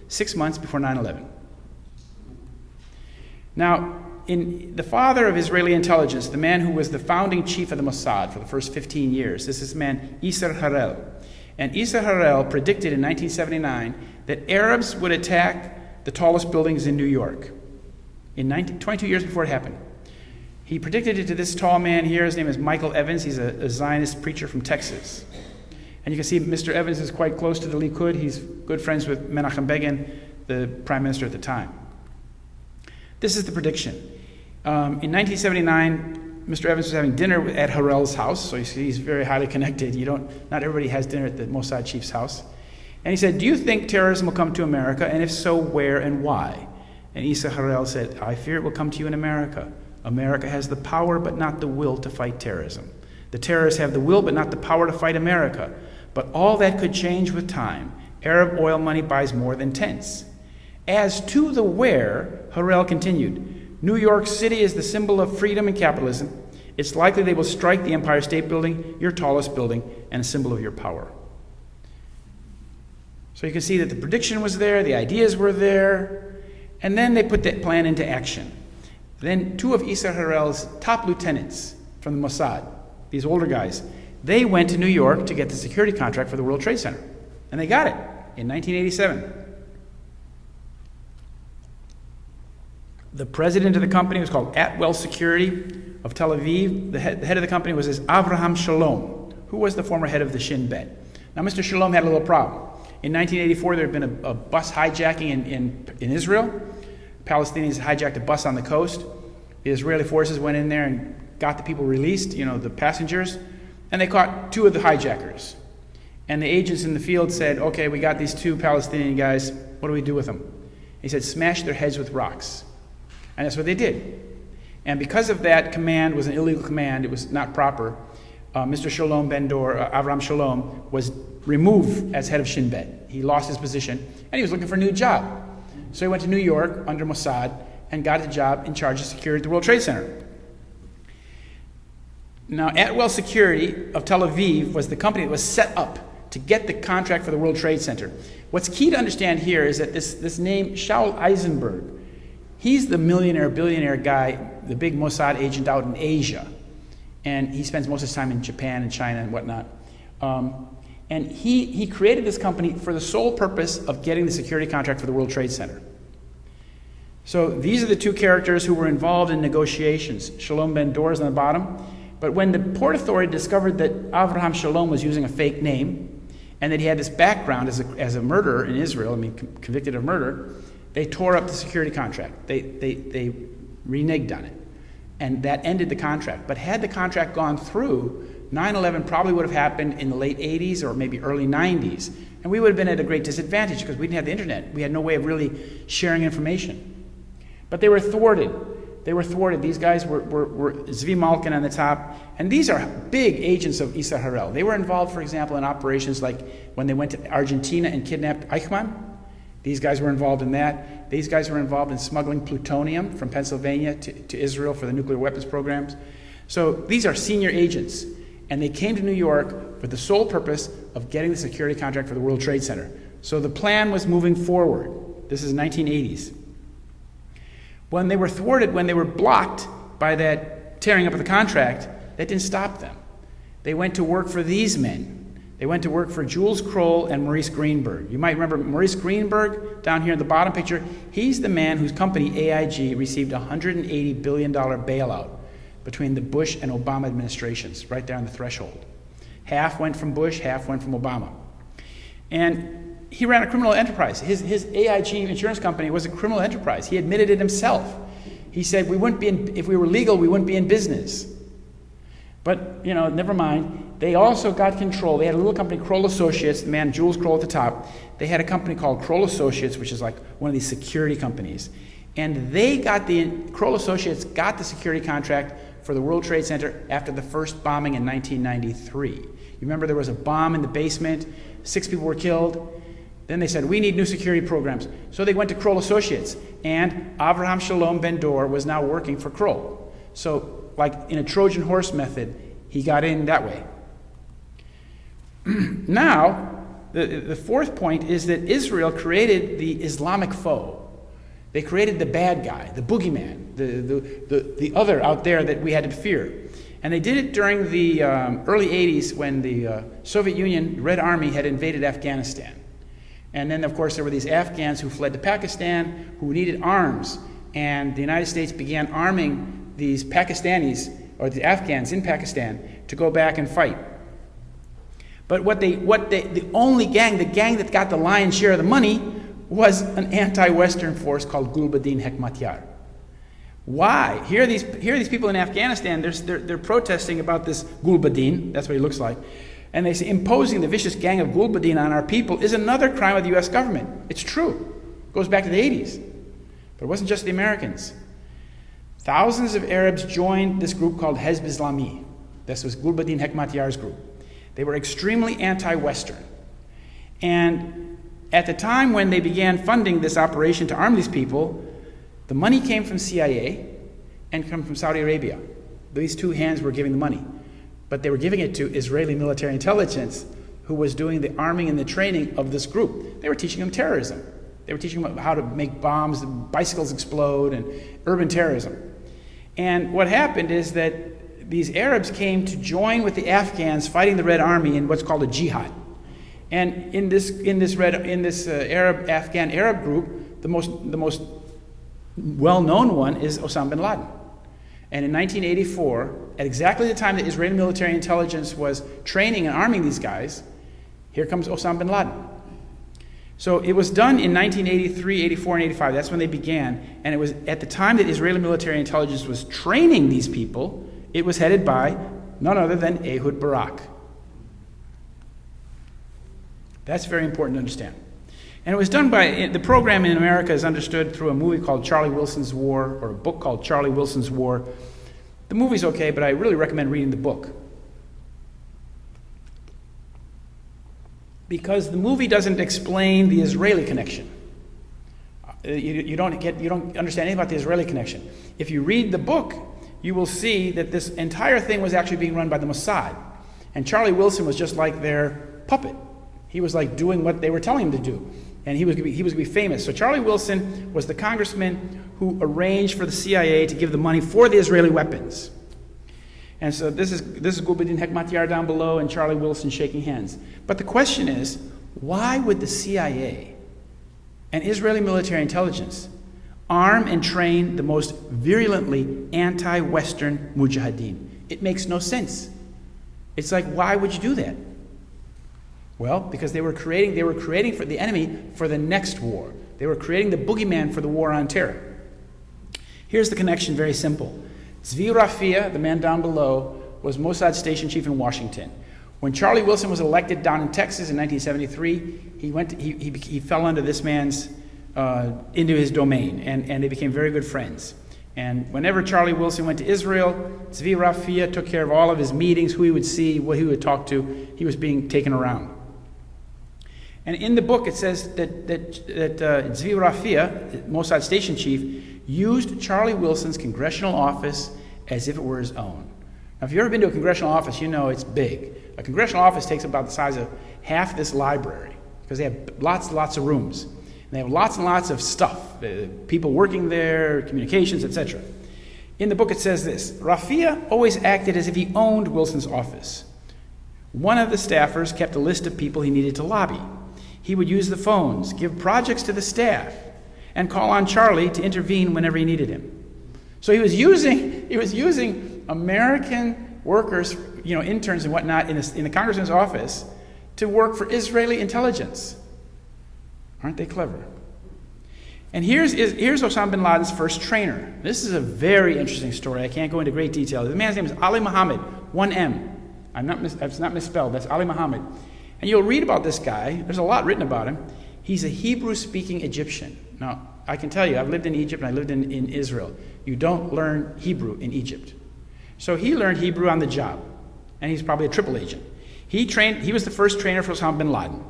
6 months before 9/11. Now, the father of Israeli intelligence, the man who was the founding chief of the Mossad for the first 15 years, this is this man, Isser Harel. And Isser Harel predicted in 1979 that Arabs would attack the tallest buildings in New York, 22 years before it happened. He predicted it to this tall man here. His name is Michael Evans. He's a Zionist preacher from Texas. And you can see Mr. Evans is quite close to the Likud. He's good friends with Menachem Begin, the prime minister at the time. This is the prediction. In 1979, Mr. Evans was having dinner at Harel's house, so you see he's very highly connected. Not everybody has dinner at the Mossad chief's house. And he said, "Do you think terrorism will come to America? And if so, where and why?" And Isser Harel said, "I fear it will come to you in America. America has the power but not the will to fight terrorism. The terrorists have the will but not the power to fight America. But all that could change with time. Arab oil money buys more than tents." As to the where, Harel continued, "New York City is the symbol of freedom and capitalism. It's likely they will strike the Empire State Building, your tallest building, and a symbol of your power." So you can see that the prediction was there, the ideas were there, and then they put that plan into action. Then two of Isser Harel's top lieutenants from the Mossad, these older guys, they went to New York to get the security contract for the World Trade Center. And they got it in 1987. The president of the company was called Atwell Security of Tel Aviv. The head of the company was this Avraham Shalom, who was the former head of the Shin Bet. Now, Mr. Shalom had a little problem. In 1984, there had been a bus hijacking in Israel. Palestinians hijacked a bus on the coast. The Israeli forces went in there and got the people released, the passengers, and they caught two of the hijackers. And the agents in the field said, "Okay, we got these two Palestinian guys. What do we do with them?" He said, "Smash their heads with rocks." And that's what they did. And because of that command was an illegal command, it was not proper, Mr. Shalom Ben-Dor, Avraham Shalom, was removed as head of Shin Bet. He lost his position, and he was looking for a new job. So he went to New York under Mossad and got a job in charge of security at the World Trade Center. Now, Atwell Security of Tel Aviv was the company that was set up to get the contract for the World Trade Center. What's key to understand here is that this name, Shaul Eisenberg, he's the millionaire, billionaire guy, the big Mossad agent out in Asia. And he spends most of his time in Japan and China and whatnot. And he created this company for the sole purpose of getting the security contract for the World Trade Center. So these are the two characters who were involved in negotiations. Shalom Ben-Dor is on the bottom. But when the Port Authority discovered that Avraham Shalom was using a fake name, and that he had this background as a murderer in Israel, convicted of murder, they tore up the security contract. They reneged on it. And that ended the contract. But had the contract gone through, 9/11 probably would have happened in the late 80s or maybe early 90s. And we would have been at a great disadvantage because we didn't have the internet. We had no way of really sharing information. But they were thwarted. They were thwarted. These guys were Zvi Malkin on the top. And these are big agents of Isser Harel. They were involved, for example, in operations like when they went to Argentina and kidnapped Eichmann. These guys were involved in that. These guys were involved in smuggling plutonium from Pennsylvania to Israel for the nuclear weapons programs. So these are senior agents. And they came to New York for the sole purpose of getting the security contract for the World Trade Center. So the plan was moving forward. This is 1980s. When they were thwarted, when they were blocked by that tearing up of the contract, that didn't stop them. They went to work for these men. They went to work for Jules Kroll and Maurice Greenberg. You might remember Maurice Greenberg down here in the bottom picture. He's the man whose company, AIG, received a $180 billion bailout between the Bush and Obama administrations, right there on the threshold. Half went from Bush, half went from Obama. And he ran a criminal enterprise. His AIG insurance company was a criminal enterprise. He admitted it himself. He said, if we were legal, we wouldn't be in business. But, never mind. They also got control. They had a little company, Kroll Associates, the man Jules Kroll at the top. They had a company called Kroll Associates, which is like one of these security companies. And Kroll Associates got the security contract for the World Trade Center after the first bombing in 1993. You remember there was a bomb in the basement, 6 people were killed. Then they said, we need new security programs. So they went to Kroll Associates, and Avraham Shalom Ben-Dor was now working for Kroll. So, like in a Trojan horse method, he got in that way. Now, the fourth point is that Israel created the Islamic foe. They created the bad guy, the boogeyman, the other out there that we had to fear. And they did it during the early 80s when the Soviet Union Red Army had invaded Afghanistan. And then, of course, there were these Afghans who fled to Pakistan who needed arms. And the United States began arming these Pakistanis, or the Afghans in Pakistan, to go back and fight. But the only gang, the gang that got the lion's share of the money, was an anti-Western force called Gulbuddin Hekmatyar. Why? Here are these people in Afghanistan, they're protesting about this Gulbuddin, that's what he looks like, and they say imposing the vicious gang of Gulbuddin on our people is another crime of the U.S. government. It's true. It goes back to the 80s. But it wasn't just the Americans. Thousands of Arabs joined this group called Hezb Islami. This was Gulbuddin Hekmatyar's group. They were extremely anti-Western. And at the time when they began funding this operation to arm these people, the money came from CIA and come from Saudi Arabia. These two hands were giving the money. But they were giving it to Israeli military intelligence, who was doing the arming and the training of this group. They were teaching them terrorism. They were teaching them how to make bombs, bicycles explode, and urban terrorism. And what happened is that these Arabs came to join with the Afghans fighting the Red Army in what's called a jihad. And in this Afghan Arab group, the most well-known one is Osama bin Laden. And in 1984, at exactly the time that Israeli military intelligence was training and arming these guys, here comes Osama bin Laden. So it was done in 1983, 84, and 85. That's when they began. And it was at the time that Israeli military intelligence was training these people, it was headed by none other than Ehud Barak. That's very important to understand. And it was done by, the program in America is understood through a movie called Charlie Wilson's War, or a book called Charlie Wilson's War. The movie's okay, but I really recommend reading the book. Because the movie doesn't explain the Israeli connection. You don't understand anything about the Israeli connection. If you read the book, you will see that this entire thing was actually being run by the Mossad. And Charlie Wilson was just like their puppet. He was like doing what they were telling him to do. And he was going to be famous. So Charlie Wilson was the congressman who arranged for the CIA to give the money for the Israeli weapons. And so this is Gulbuddin Hekmatyar down below and Charlie Wilson shaking hands. But the question is, why would the CIA and Israeli military intelligence arm and train the most virulently anti-Western mujahideen? It makes no sense. It's like, why would you do that? Well, because they were creating for the enemy for the next war. They were creating the boogeyman for the war on terror. Here's the connection, very simple. Zvi Rafia, the man down below, was Mossad's station chief in Washington. When Charlie Wilson was elected down in Texas in 1973, he fell under this man's, into his domain, and they became very good friends. And whenever Charlie Wilson went to Israel, Zvi Rafia took care of all of his meetings, who he would see, what he would talk to. He was being taken around. And in the book, it says that Zvi Rafia, Mossad station chief, used Charlie Wilson's congressional office as if it were his own. Now, if you've ever been to a congressional office, you know it's big. A congressional office takes about the size of half this library, because they have lots and lots of rooms. And they have lots and lots of stuff, people working there, communications, etc. In the book, it says this: Rafia always acted as if he owned Wilson's office. One of the staffers kept a list of people he needed to lobby. He would use the phones, give projects to the staff, and call on Charlie to intervene whenever he needed him. So he was using American workers, interns and whatnot, in the congressman's office to work for Israeli intelligence. Aren't they clever? And here's Osama bin Laden's first trainer. This is a very interesting story. I can't go into great detail. The man's name is Ali Muhammad, 1M. It's not misspelled. That's Ali Muhammad. And you'll read about this guy. There's a lot written about him. He's a Hebrew-speaking Egyptian. Now, I can tell you, I've lived in Egypt and I lived in Israel. You don't learn Hebrew in Egypt. So he learned Hebrew on the job. And he's probably a triple agent. He was the first trainer for Osama bin Laden.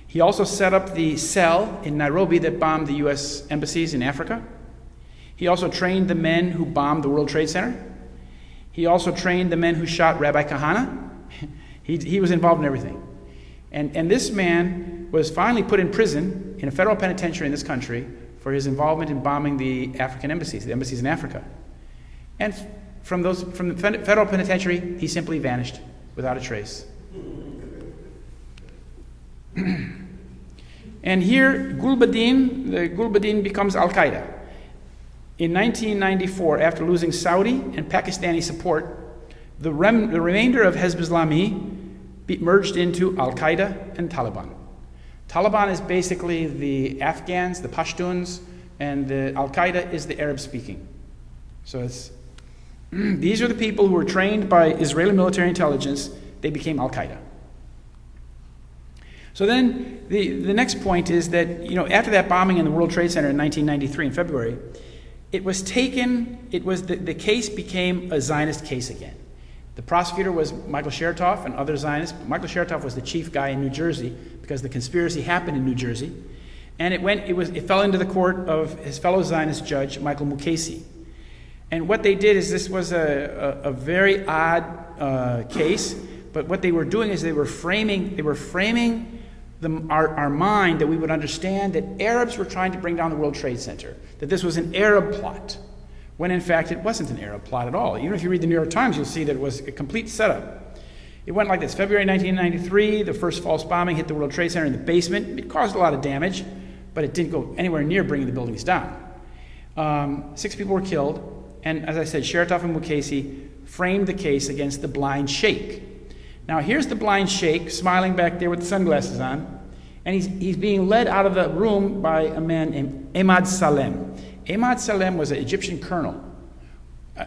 He also set up the cell in Nairobi that bombed the U.S. embassies in Africa. He also trained the men who bombed the World Trade Center. He also trained the men who shot Rabbi Kahana. He was involved in everything. And this man was finally put in prison in a federal penitentiary in this country for his involvement in bombing the African embassies, the embassies in Africa. And from the federal penitentiary, he simply vanished without a trace. And here, Gulbuddin becomes Al-Qaeda. In 1994, after losing Saudi and Pakistani support, the remainder of Hezb Islami merged into Al-Qaeda and Taliban. Taliban is basically the Afghans, the Pashtuns, and the Al-Qaeda is the Arab-speaking. So it's, these are the people who were trained by Israeli military intelligence. They became Al-Qaeda. So then the next point is that, after that bombing in the World Trade Center in 1993 in February, the case became a Zionist case again. The prosecutor was Michael Chertoff and other Zionists. Michael Chertoff was the chief guy in New Jersey because the conspiracy happened in New Jersey. And it fell into the court of his fellow Zionist judge, Michael Mukasey. And what they did is, this was a very odd case, but what they were doing is they were framing our mind that we would understand that Arabs were trying to bring down the World Trade Center, that this was an Arab plot, when in fact it wasn't an Arab plot at all. Even if you read the New York Times, you'll see that it was a complete setup. It went like this. February 1993, the first false bombing hit the World Trade Center in the basement. It caused a lot of damage, but it didn't go anywhere near bringing the buildings down. 6 people were killed, and as I said, Chertoff and Mukasey framed the case against the blind sheikh. Now here's the blind sheikh smiling back there with the sunglasses on, and he's being led out of the room by a man named Ahmad Salem. Ahmad Salem was an Egyptian colonel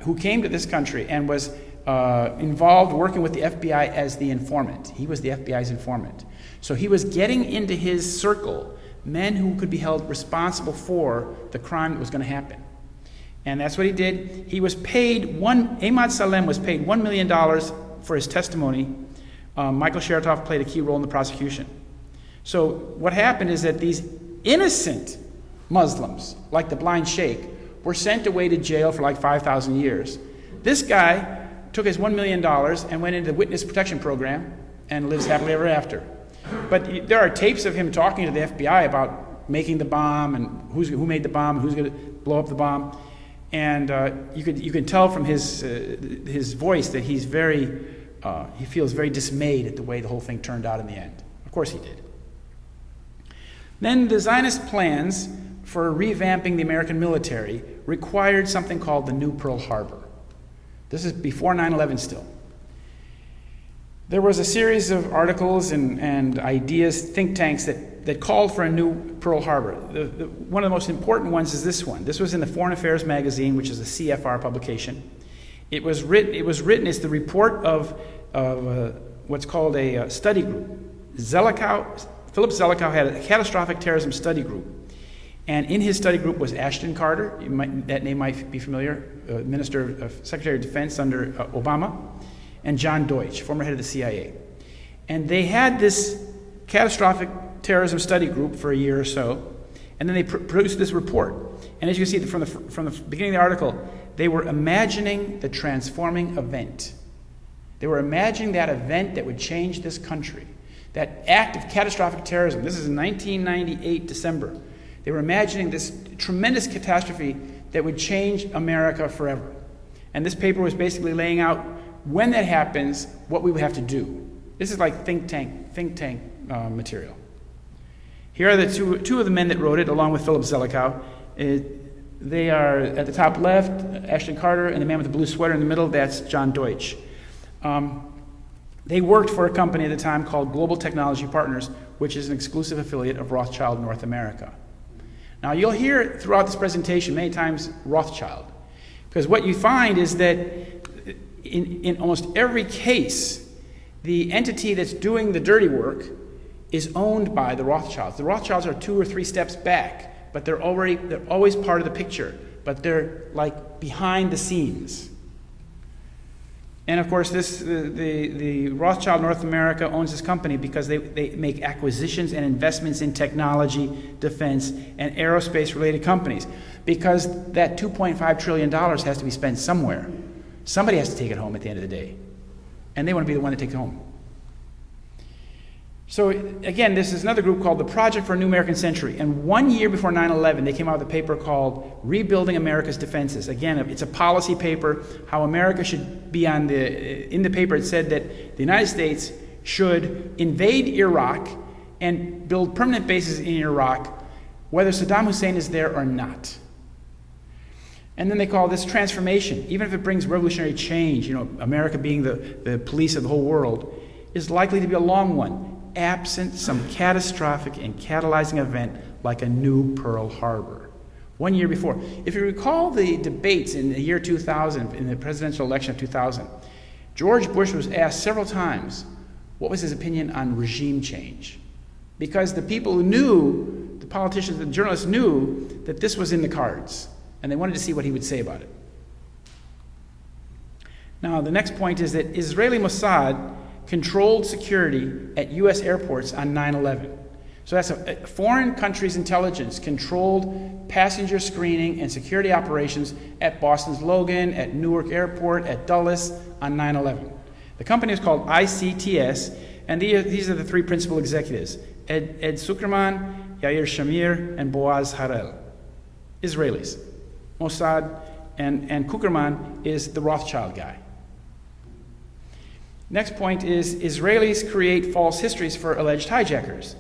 who came to this country and was involved working with the FBI as the informant. He was the FBI's informant. So he was getting into his circle men who could be held responsible for the crime that was going to happen. And that's what he did. He was paid Ahmad Salem was paid $1 million for his testimony. Michael Chertoff played a key role in the prosecution. So what happened is that these innocent Muslims, like the blind sheikh, were sent away to jail for like 5,000 years. This guy took his $1 million and went into the witness protection program and lives happily ever after. But there are tapes of him talking to the FBI about making the bomb and who made the bomb and who's going to blow up the bomb. And you can tell from his voice that he feels very dismayed at the way the whole thing turned out in the end. Of course he did. Then the Zionist plans for revamping the American military required something called the New Pearl Harbor. This is before 9/11 still. There was a series of articles and ideas, think tanks that called for a new Pearl Harbor. One of the most important ones is this one. This was in the Foreign Affairs magazine, which is a CFR publication. It was written as the report of what's called a study group. Philip Zelikow had a catastrophic terrorism study group. And in his study group was Ashton Carter, that name might be familiar, Secretary of Defense under Obama, and John Deutsch, former head of the CIA. And they had this catastrophic terrorism study group for a year or so, and then they produced this report. And as you can see from the beginning of the article, they were imagining the transforming event. They were imagining that event that would change this country, that act of catastrophic terrorism. This is in 1998, December. They were imagining this tremendous catastrophe that would change America forever. And this paper was basically laying out when that happens, what we would have to do. This is like think tank material. Here are the two of the men that wrote it, along with Philip Zelikow. They are at the top left, Ashton Carter, and the man with the blue sweater in the middle, that's John Deutsch. They worked for a company at the time called Global Technology Partners, which is an exclusive affiliate of Rothschild North America. Now, you'll hear throughout this presentation many times Rothschild, because what you find is that in almost every case, the entity that's doing the dirty work is owned by the Rothschilds. The Rothschilds are 2 or 3 steps back, but they're always part of the picture, but they're like behind the scenes. And of course, the Rothschild North America owns this company because they make acquisitions and investments in technology, defense, and aerospace-related companies. Because that $2.5 trillion has to be spent somewhere. Somebody has to take it home at the end of the day. And they want to be the one to take it home. So again, this is another group called the Project for a New American Century. And 1 year before 9/11, they came out with a paper called Rebuilding America's Defenses. Again, it's a policy paper, how America should be on in the paper it said that the United States should invade Iraq and build permanent bases in Iraq, whether Saddam Hussein is there or not. And then they call this transformation, even if it brings revolutionary change, America being the police of the whole world, is likely to be a long one, absent some catastrophic and catalyzing event like a new Pearl Harbor. 1 year before. If you recall the debates in the year 2000, in the presidential election of 2000, George Bush was asked several times what was his opinion on regime change. Because the people who knew, the politicians, the journalists knew that this was in the cards, and they wanted to see what he would say about it. Now, the next point is that Israeli Mossad controlled security at U.S. airports on 9/11. So that's a foreign country's intelligence controlled passenger screening and security operations at Boston's Logan, at Newark Airport, at Dulles on 9/11. The company is called ICTS, and these are the three principal executives, Ed Zuckerman, Yair Shamir, and Boaz Harel. Israelis. Mossad and Zuckerman is the Rothschild guy. Next point is Israelis create false histories for alleged hijackers.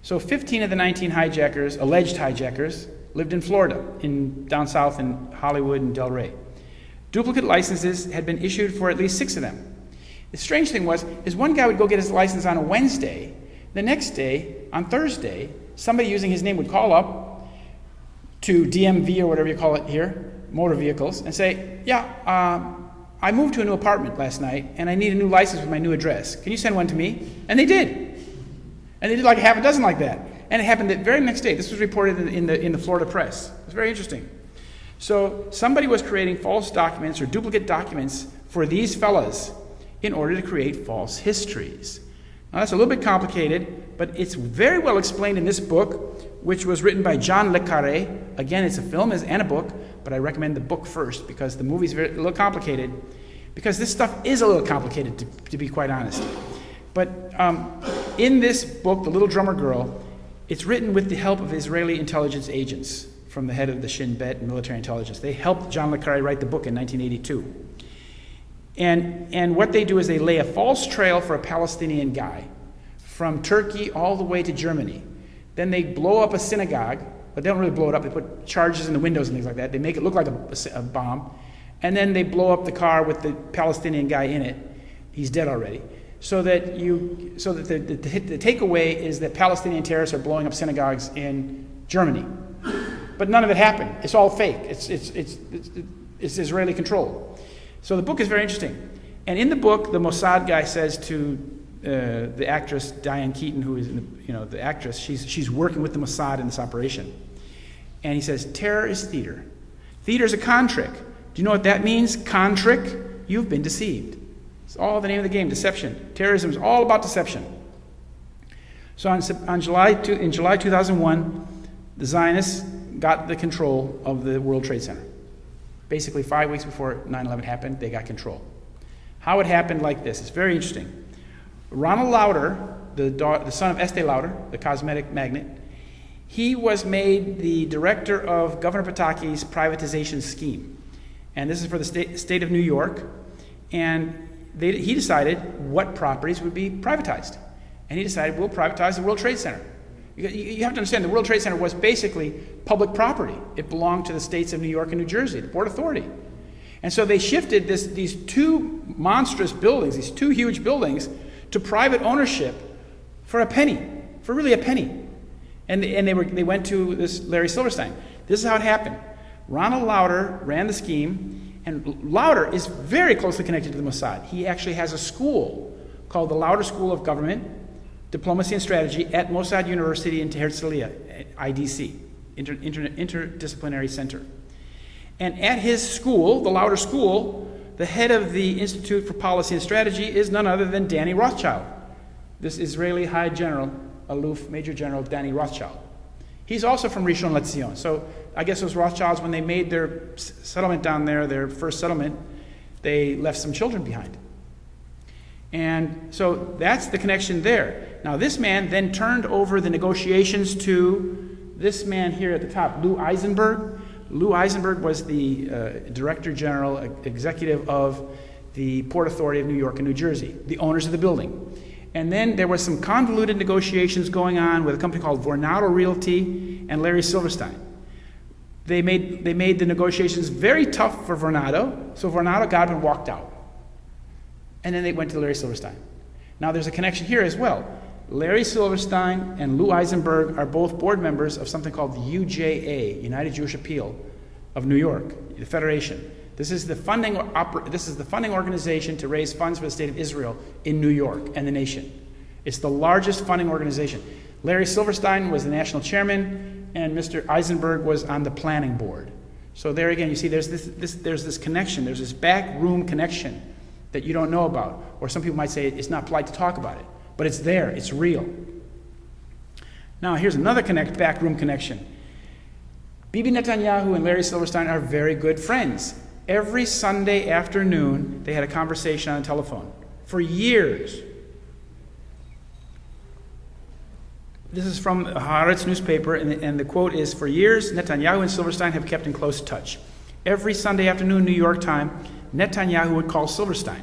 So 15 of the 19 hijackers, alleged hijackers, lived in Florida, down south in Hollywood and Delray. Duplicate licenses had been issued for at least 6 of them. The strange thing is one guy would go get his license on a Wednesday. The next day, on Thursday, somebody using his name would call up to DMV or whatever you call it here, motor vehicles, and say, I moved to a new apartment last night, and I need a new license with my new address. Can you send one to me? And they did. And they did like half a dozen like that. And it happened the very next day. This was reported in the Florida press. It was very interesting. So somebody was creating false documents or duplicate documents for these fellas in order to create false histories. Now that's a little bit complicated, but it's very well explained in this book, which was written by John Le Carre. Again, it's a film and a book, but I recommend the book first because the movie's a little complicated, because this stuff is a little complicated, to be quite honest. But in this book, The Little Drummer Girl, it's written with the help of Israeli intelligence agents from the head of the Shin Bet military intelligence. They helped John Le Carre write the book in 1982. And what they do is they lay a false trail for a Palestinian guy from Turkey all the way to Germany. Then they blow up a synagogue, but they don't really blow it up. They put charges in the windows and things like that. They make it look like a bomb. And then they blow up the car with the Palestinian guy in it. He's dead already. So that the takeaway is that Palestinian terrorists are blowing up synagogues in Germany. But none of it happened. It's all fake. It's Israeli controlled. So the book is very interesting. And in the book, the Mossad guy says to the actress Diane Keaton, who is the actress, she's working with the Mossad in this operation. And he says, terror is theater. Theater is a con trick. Do you know what that means? Con trick? You've been deceived. It's all the name of the game, deception. Terrorism is all about deception. So in July 2001, the Zionists got the control of the World Trade Center. Basically 5 weeks before 9/11 happened, they got control. How it happened like this, it's very interesting. Ronald Lauder, the son of Estee Lauder, the cosmetic magnate, he was made the director of Governor Pataki's privatization scheme. And this is for the state of New York. And he decided what properties would be privatized. And he decided, we'll privatize the World Trade Center. You have to understand, the World Trade Center was basically public property. It belonged to the states of New York and New Jersey, the Port Authority. And so they shifted these two monstrous buildings, these two huge buildings, to private ownership for a penny, for really a penny. And they went to this Larry Silverstein. This is how it happened. Ronald Lauder ran the scheme, and Lauder is very closely connected to the Mossad. He actually has a school called the Lauder School of Government, Diplomacy and Strategy at Mossad University in Herzliya, IDC, Interdisciplinary Center. And at his school, the Lauder School, the head of the Institute for Policy and Strategy is none other than Danny Rothschild, this Israeli high general, Aluf Major General Danny Rothschild. He's also from Rishon LeZion. So I guess those Rothschilds, when they made their settlement down there, their first settlement, they left some children behind. And so that's the connection there. Now, this man then turned over the negotiations to this man here at the top, Lou Eisenberg. Lou Eisenberg was the Director General, Executive of the Port Authority of New York and New Jersey, the owners of the building. And then there was some convoluted negotiations going on with a company called Vornado Realty and Larry Silverstein. They made the negotiations very tough for Vornado, so Vornado got up and walked out. And then they went to Larry Silverstein. Now there's a connection here as well. Larry Silverstein and Lou Eisenberg are both board members of something called the UJA, United Jewish Appeal of New York, the Federation. This is the funding organization to raise funds for the state of Israel in New York and the nation. It's the largest funding organization. Larry Silverstein was the national chairman, and Mr. Eisenberg was on the planning board. So there again, you see there's this connection, there's this backroom connection that you don't know about. Or some people might say it's not polite to talk about it, but it's there, it's real. Now here's another backroom connection. Bibi Netanyahu and Larry Silverstein are very good friends. Every Sunday afternoon, they had a conversation on the telephone for years. This is from Haaretz newspaper, and the quote is, "For years, Netanyahu and Silverstein have kept in close touch. Every Sunday afternoon, New York time, Netanyahu would call Silverstein.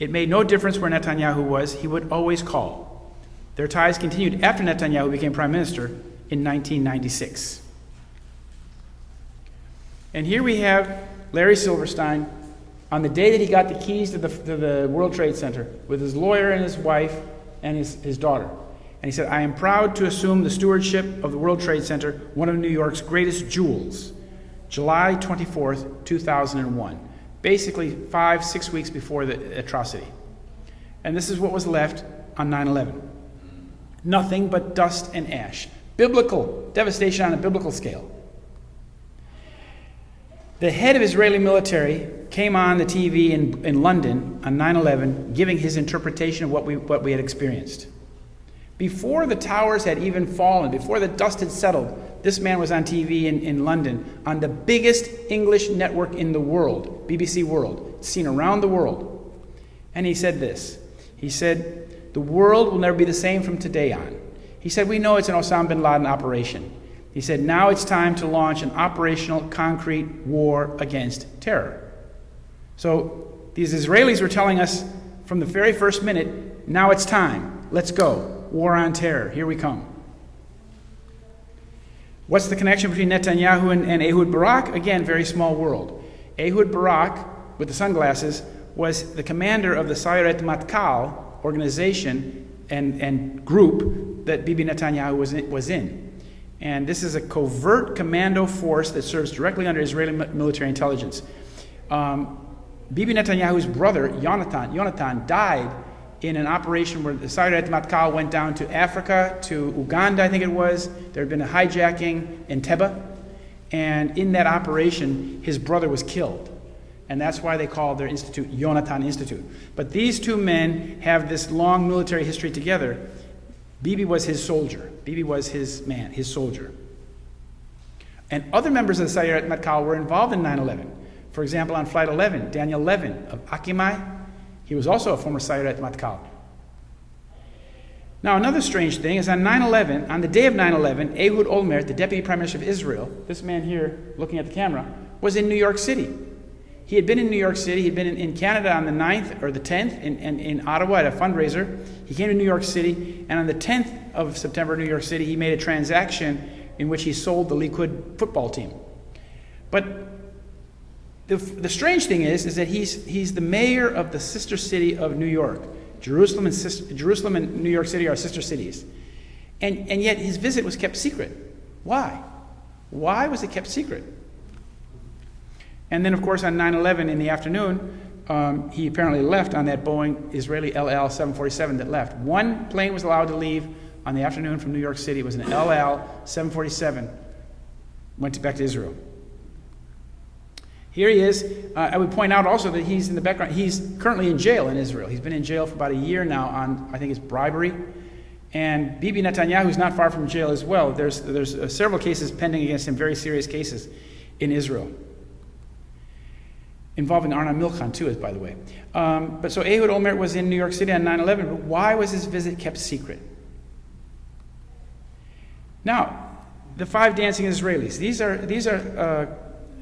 It made no difference where Netanyahu was, he would always call. Their ties continued after Netanyahu became prime minister in 1996. And here we have Larry Silverstein on the day that he got the keys to the World Trade Center with his lawyer and his wife and his daughter. And he said, "I am proud to assume the stewardship of the World Trade Center, one of New York's greatest jewels, July 24th, 2001. Basically 5-6 weeks before the atrocity. And this is what was left on 9/11. Nothing but dust and ash. Biblical devastation on a biblical scale. The head of Israeli military came on the TV in London on 9/11, giving his interpretation of what we had experienced. Before the towers had even fallen, before the dust had settled, this man was on TV in London on the biggest English network in the world, BBC World, seen around the world. And he said this. He said, "The world will never be the same from today on." He said, "We know it's an Osama bin Laden operation." He said, "Now it's time to launch an operational, concrete war against terror." So these Israelis were telling us from the very first minute, now it's time. Let's go. War on terror. Here we come. What's the connection between Netanyahu and Ehud Barak? Again, very small world. Ehud Barak, with the sunglasses, was the commander of the Sayeret Matkal organization and group that Bibi Netanyahu was in. And this is a covert commando force that serves directly under Israeli military intelligence. Bibi Netanyahu's brother, Yonatan, died in an operation where the Sayeret Matkal went down to Africa, to Uganda, I think it was. There had been a hijacking in Teba. And in that operation, his brother was killed. And that's why they call their institute Yonatan Institute. But these two men have this long military history together. Bibi was his soldier. Bibi was his man, his soldier. And other members of the Sayeret Matkal were involved in 9/11. For example, on Flight 11, Daniel Levin of Akimai, he was also a former Sayeret Matkal. Now, another strange thing is on 9/11, on the day of 9/11, Ehud Olmert, the Deputy Prime Minister of Israel, this man here looking at the camera, was in New York City. He had been in New York City. He'd been in Canada on the 9th or the 10th, in Ottawa at a fundraiser. He came to New York City, and on the 10th of September in New York City, he made a transaction in which he sold the Likud football team. But the strange thing is that he's the mayor of the sister city of New York. Jerusalem and New York City are sister cities. And yet his visit was kept secret. Why? Why was it kept secret? And then, of course, on 9/11 in the afternoon, he apparently left on that Boeing Israeli El Al 747 that left. One plane was allowed to leave on the afternoon from New York City. It was an El Al 747. Went back to Israel. Here he is. I would point out also that he's in the background. He's currently in jail in Israel. He's been in jail for about a year now on, I think it's bribery. And Bibi Netanyahu is not far from jail as well. There's several cases pending against him, very serious cases in Israel. involving Arnon Milchan too, by the way. But so Ehud Olmert was in New York City on 9/11, but why was his visit kept secret? Now, the 5 dancing Israelis. These are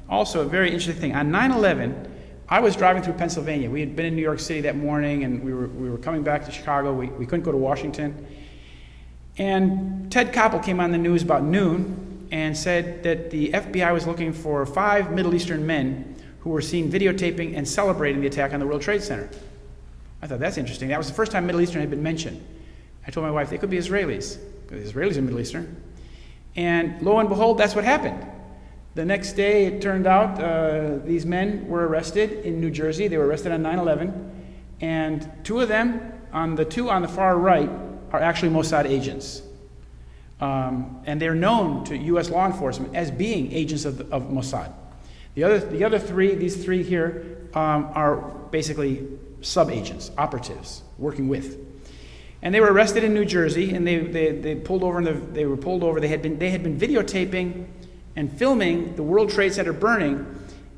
also a very interesting thing. On 9/11, I was driving through Pennsylvania. We had been in New York City that morning, and we were coming back to Chicago. We couldn't go to Washington. And Ted Koppel came on the news about noon and said that the FBI was looking for 5 Middle Eastern men who were seen videotaping and celebrating the attack on the World Trade Center. I thought, that's interesting. That was the first time Middle Eastern had been mentioned. I told my wife, they could be Israelis, because the Israelis are Middle Eastern. And lo and behold, that's what happened. The next day, it turned out these men were arrested in New Jersey. They were arrested on 9/11. And 2 of them, the 2 on the far right, are actually Mossad agents. And they're known to U.S. law enforcement as being agents of Mossad. The other 3, these 3 here, are basically sub-agents, operatives, working with. And they were arrested in New Jersey, and they pulled over. They were pulled over. They had been videotaping and filming the World Trade Center burning.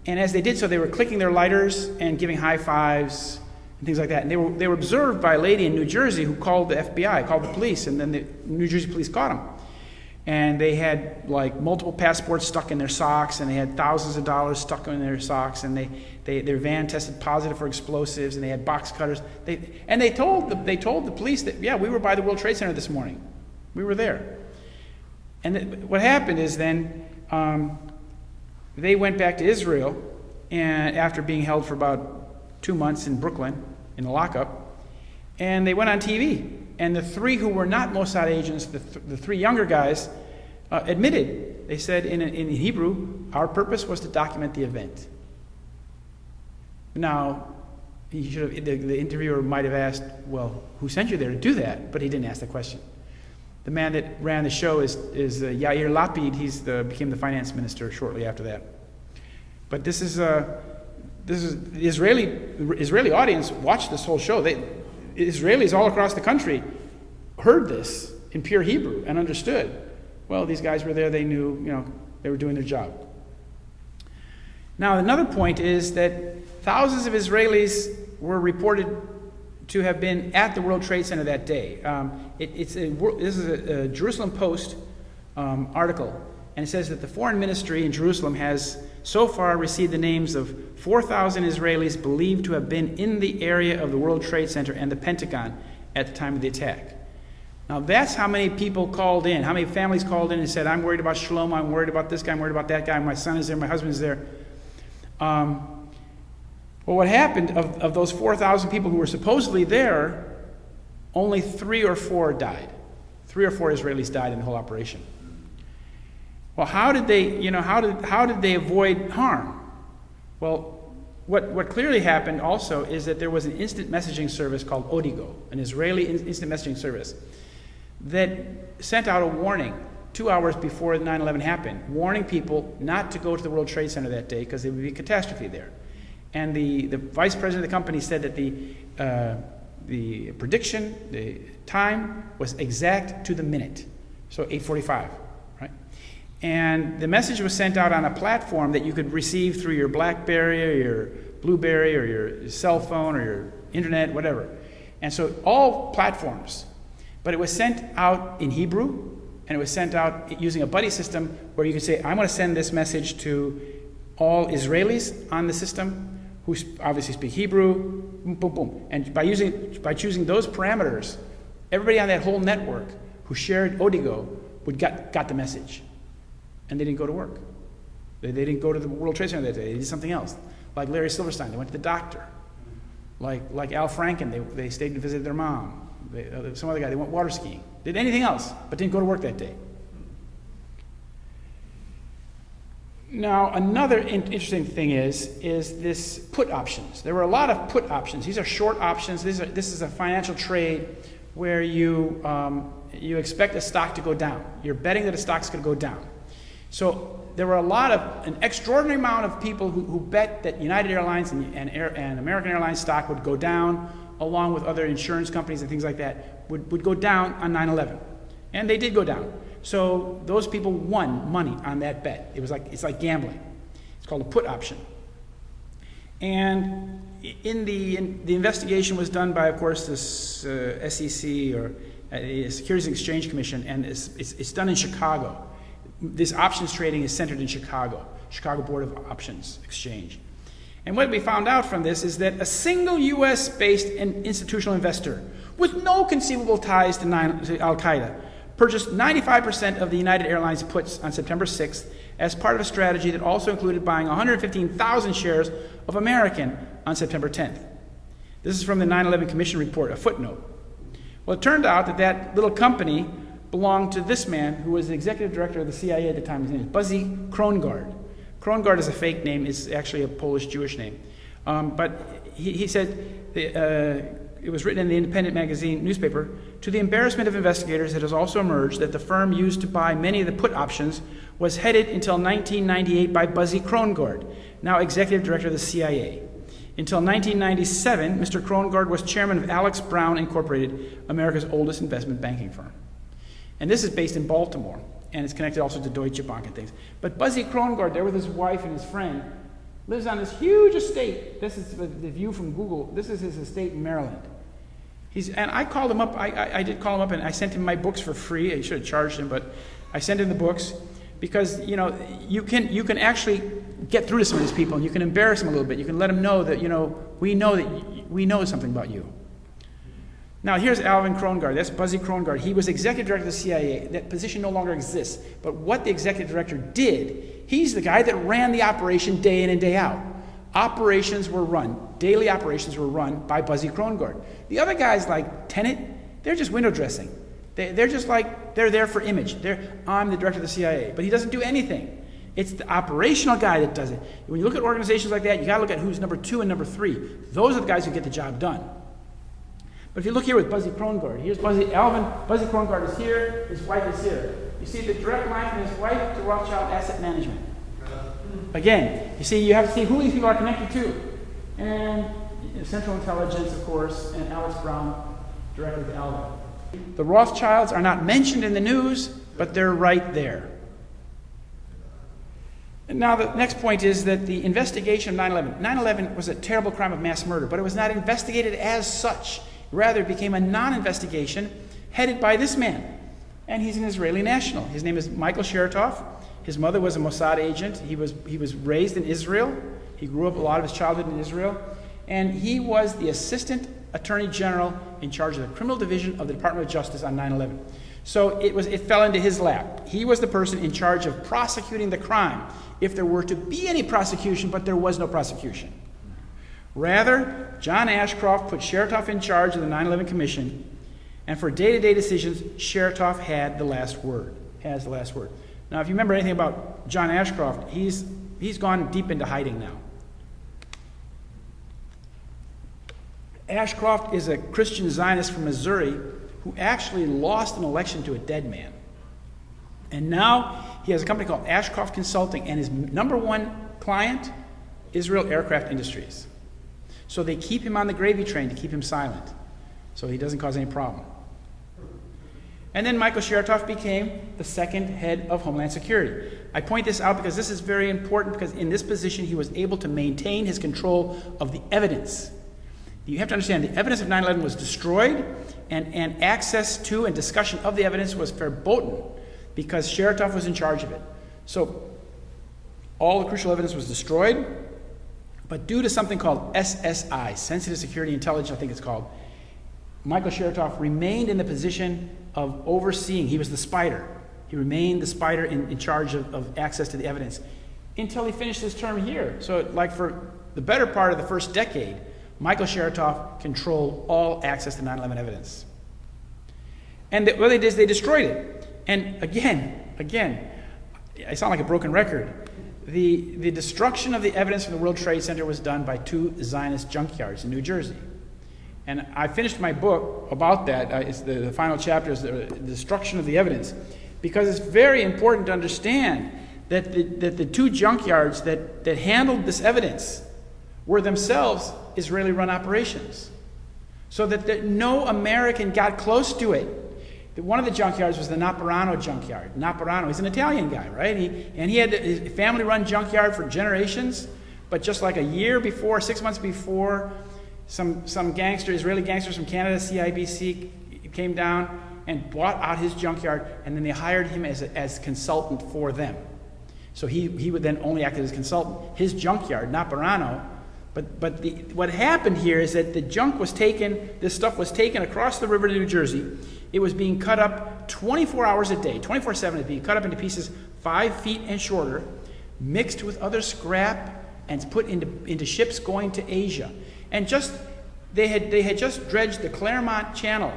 And as they did so, they were clicking their lighters and giving high fives and things like that. And they were observed by a lady in New Jersey who called the FBI, called the police, and then the New Jersey police caught them. And they had like multiple passports stuck in their socks, and they had thousands of dollars stuck in their socks, and their van tested positive for explosives, and they had box cutters. They told the police that, yeah, we were by the World Trade Center this morning. We were there. And what happened is then they went back to Israel, and after being held for about 2 months in Brooklyn in the lockup, and they went on TV. And the 3 who were not Mossad agents, the 3 younger guys, admitted. They said in Hebrew, our purpose was to document the event. Now, the interviewer might have asked, well, who sent you there to do that? But he didn't ask the question. The man that ran the show is Yair Lapid. He became the finance minister shortly after that. But this is the Israeli audience watched this whole show. Israelis all across the country heard this in pure Hebrew and understood. Well, these guys were there, they knew, they were doing their job. Now, another point is that thousands of Israelis were reported to have been at the World Trade Center that day. This is a Jerusalem Post article, and it says that the Foreign Ministry in Jerusalem has so far received the names of 4,000 Israelis believed to have been in the area of the World Trade Center and the Pentagon at the time of the attack. Now that's how many people called in, how many families called in and said, I'm worried about Shlomo, I'm worried about this guy, I'm worried about that guy, my son is there, my husband is there. Well, what happened, of those 4,000 people who were supposedly there, only 3 or 4 died. 3 or 4 Israelis died in the whole operation. Well, how did they avoid harm? Well, what clearly happened also is that there was an instant messaging service called Odigo, an Israeli instant messaging service, that sent out a warning 2 hours before 9/11 happened, warning people not to go to the World Trade Center that day because there would be a catastrophe there. And the vice president of the company said that the prediction, the time, was exact to the minute, so 8:45. And the message was sent out on a platform that you could receive through your BlackBerry or your BlueBerry or your cell phone or your internet, whatever. And so all platforms. But it was sent out in Hebrew, and it was sent out using a buddy system where you could say, I'm going to send this message to all Israelis on the system who obviously speak Hebrew, boom, boom, boom. And by choosing those parameters, everybody on that whole network who shared Odigo got the message. And they didn't go to work. They didn't go to the World Trade Center that day. They did something else. Like Larry Silverstein, they went to the doctor. Like Al Franken, they stayed and visited their mom. Some other guy, they went water skiing. Did anything else, but didn't go to work that day. Now, another interesting thing is this put options. There were a lot of put options. These are short options. This is a financial trade where you expect a stock to go down. You're betting that a stock's going to go down. So there were an extraordinary amount of people who bet that United Airlines and American Airlines stock would go down, along with other insurance companies and things like that, would go down on 9/11. And they did go down. So those people won money on that bet. It's like gambling. It's called a put option. And the investigation was done by, of course, this SEC, or Securities and Exchange Commission, and it's done in Chicago. This options trading is centered in Chicago Board of Options Exchange. And what we found out from this is that a single U.S.-based institutional investor with no conceivable ties to Al-Qaeda purchased 95% of the United Airlines puts on September 6th as part of a strategy that also included buying 115,000 shares of American on September 10th. This is from the 9/11 Commission report, a footnote. Well, it turned out that that little company belonged to this man who was the executive director of the CIA at the time. His name is Buzzy Krongard. Krongard is a fake name. It's actually a Polish-Jewish name. But he said, it was written in the Independent magazine newspaper, to the embarrassment of investigators, it has also emerged that the firm used to buy many of the put options was headed until 1998 by Buzzy Krongard, now executive director of the CIA. Until 1997, Mr. Krongard was chairman of Alex Brown Incorporated, America's oldest investment banking firm. And this is based in Baltimore, and it's connected also to Deutsche Bank and things. But Buzzy Krongard, there with his wife and his friend, lives on this huge estate. This is the view from Google. This is his estate in Maryland. And I called him up. I did call him up, and I sent him my books for free. I should have charged him, but I sent him the books because you can actually get through to some of these people, and you can embarrass them a little bit. You can let them know that we know something about you. Now here's Alvin Krongard. That's Buzzy Krongard. He was executive director of the CIA. That position no longer exists. But what the executive director did, he's the guy that ran the operation day in and day out. Daily operations were run by Buzzy Krongard. The other guys like Tenet, they're just window dressing. They're just like, they're there for image. I'm the director of the CIA, but he doesn't do anything. It's the operational guy that does it. When you look at organizations like that, you got to look at who's number 2 and number 3. Those are the guys who get the job done. But if you look here with Buzzy Krongard, here's Buzzy Krongard is here, his wife is here. You see the direct line from his wife to Rothschild Asset Management. Again, you have to see who these people are connected to. And Central Intelligence, of course, and Alex Brown, director of Alvin. The Rothschilds are not mentioned in the news, but they're right there. And now the next point is that the investigation of 9/11. 9/11 was a terrible crime of mass murder, but it was not investigated as such. Rather, it became a non-investigation headed by this man. And he's an Israeli national. His name is Michael Chertoff. His mother was a Mossad agent. He was raised in Israel. He grew up a lot of his childhood in Israel. And he was the assistant attorney general in charge of the criminal division of the Department of Justice on 9/11. So it fell into his lap. He was the person in charge of prosecuting the crime, if there were to be any prosecution, but there was no prosecution. Rather, John Ashcroft put Chertoff in charge of the 9/11 Commission, and for day-to-day decisions, Chertoff has the last word. Now, if you remember anything about John Ashcroft, he's gone deep into hiding now. Ashcroft is a Christian Zionist from Missouri who actually lost an election to a dead man. And now he has a company called Ashcroft Consulting, and his number one client, Israel Aircraft Industries. So they keep him on the gravy train to keep him silent, so he doesn't cause any problem. And then Michael Chertoff became the second head of Homeland Security. I point this out because this is very important, because in this position he was able to maintain his control of the evidence. You have to understand, the evidence of 9/11 was destroyed, and access to and discussion of the evidence was verboten because Chertoff was in charge of it. So all the crucial evidence was destroyed, but due to something called SSI, Sensitive Security Intelligence, I think it's called, Michael Chertoff remained in the position of overseeing. He was the spider. He remained the spider in charge of access to the evidence until he finished his term here. So like for the better part of the first decade, Michael Chertoff controlled all access to 9/11 evidence. And what they did is they destroyed it. And again, I sound like a broken record. The destruction of the evidence from the World Trade Center was done by 2 Zionist junkyards in New Jersey. And I finished my book about that. It's the final chapter is the destruction of the evidence, because it's very important to understand that the 2 junkyards that handled this evidence were themselves Israeli-run operations, so that no American got close to it. One of the junkyards was the Naparano junkyard. Naparano, he's an Italian guy, right? He had a family-run junkyard for generations, But just like a year before, 6 months before, some Israeli gangsters from Canada, CIBC, came down and bought out his junkyard, and then they hired him as consultant for them. So he would then only act as consultant. His junkyard, not Barano. But what happened here is that the junk was taken, this stuff was taken across the river to New Jersey. It was being cut up 24 hours a day, 24/7. It was being cut up into pieces 5 feet and shorter, mixed with other scrap, and put into ships going to Asia. And they had just dredged the Claremont Channel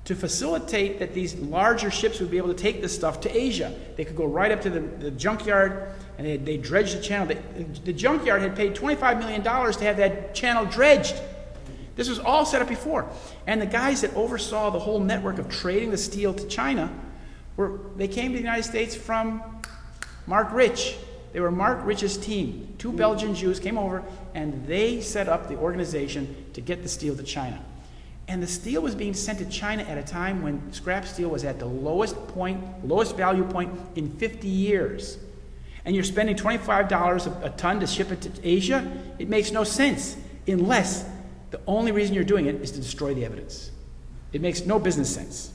to facilitate that these larger ships would be able to take this stuff to Asia. They could go right up to the junkyard, and they dredged the channel. The junkyard had paid $25 million to have that channel dredged. This was all set up before. And the guys that oversaw the whole network of trading the steel to China, they came to the United States from Mark Rich. They were Mark Rich's team. 2 Belgian Jews came over, and they set up the organization to get the steel to China. And the steel was being sent to China at a time when scrap steel was at the lowest value point in 50 years. And you're spending $25 a ton to ship it to Asia? It makes no sense, unless the only reason you're doing it is to destroy the evidence. It makes no business sense.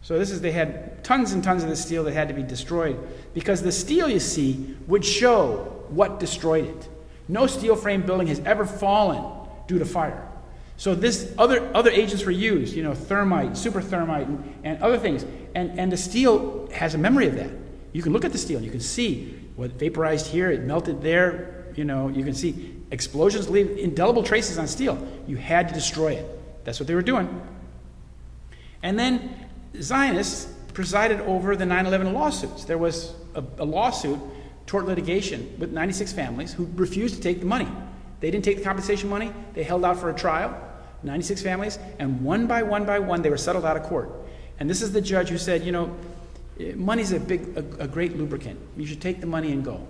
So they had tons and tons of the steel that had to be destroyed, because the steel, you see, would show what destroyed it. No steel frame building has ever fallen due to fire. So other agents were used, thermite, super thermite, and other things. And the steel has a memory of that. You can look at the steel and you can see what vaporized here, it melted there. You can see explosions leave indelible traces on steel. You had to destroy it. That's what they were doing. And then Zionists presided over the 9/11 lawsuits. There was a lawsuit, tort litigation, with 96 families who refused to take the money. They didn't take the compensation money. They held out for a trial, 96 families, and one by one, they were settled out of court. And this is the judge who said, money's a great lubricant. You should take the money and go.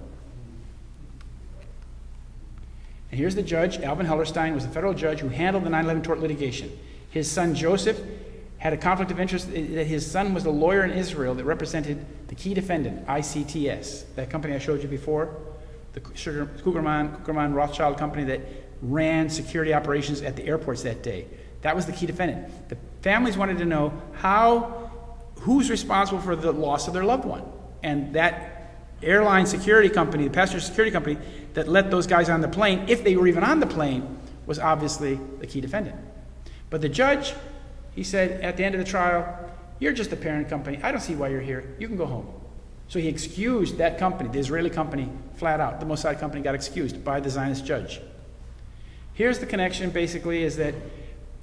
And here's the judge. Alvin Hellerstein was the federal judge who handled the 9/11 tort litigation. His son Joseph had a conflict of interest that his son was a lawyer in Israel that represented the key defendant, ICTS, that company I showed you before, the Kuckerman Rothschild company that ran security operations at the airports that day. That was the key defendant. The families wanted to know who's responsible for the loss of their loved one. And that airline security company, the passenger security company that let those guys on the plane, if they were even on the plane, was obviously the key defendant. But the judge, he said at the end of the trial, you're just a parent company. I don't see why you're here. You can go home. So he excused that company, the Israeli company, flat out. The Mossad company got excused by the Zionist judge. Here's the connection, basically, is that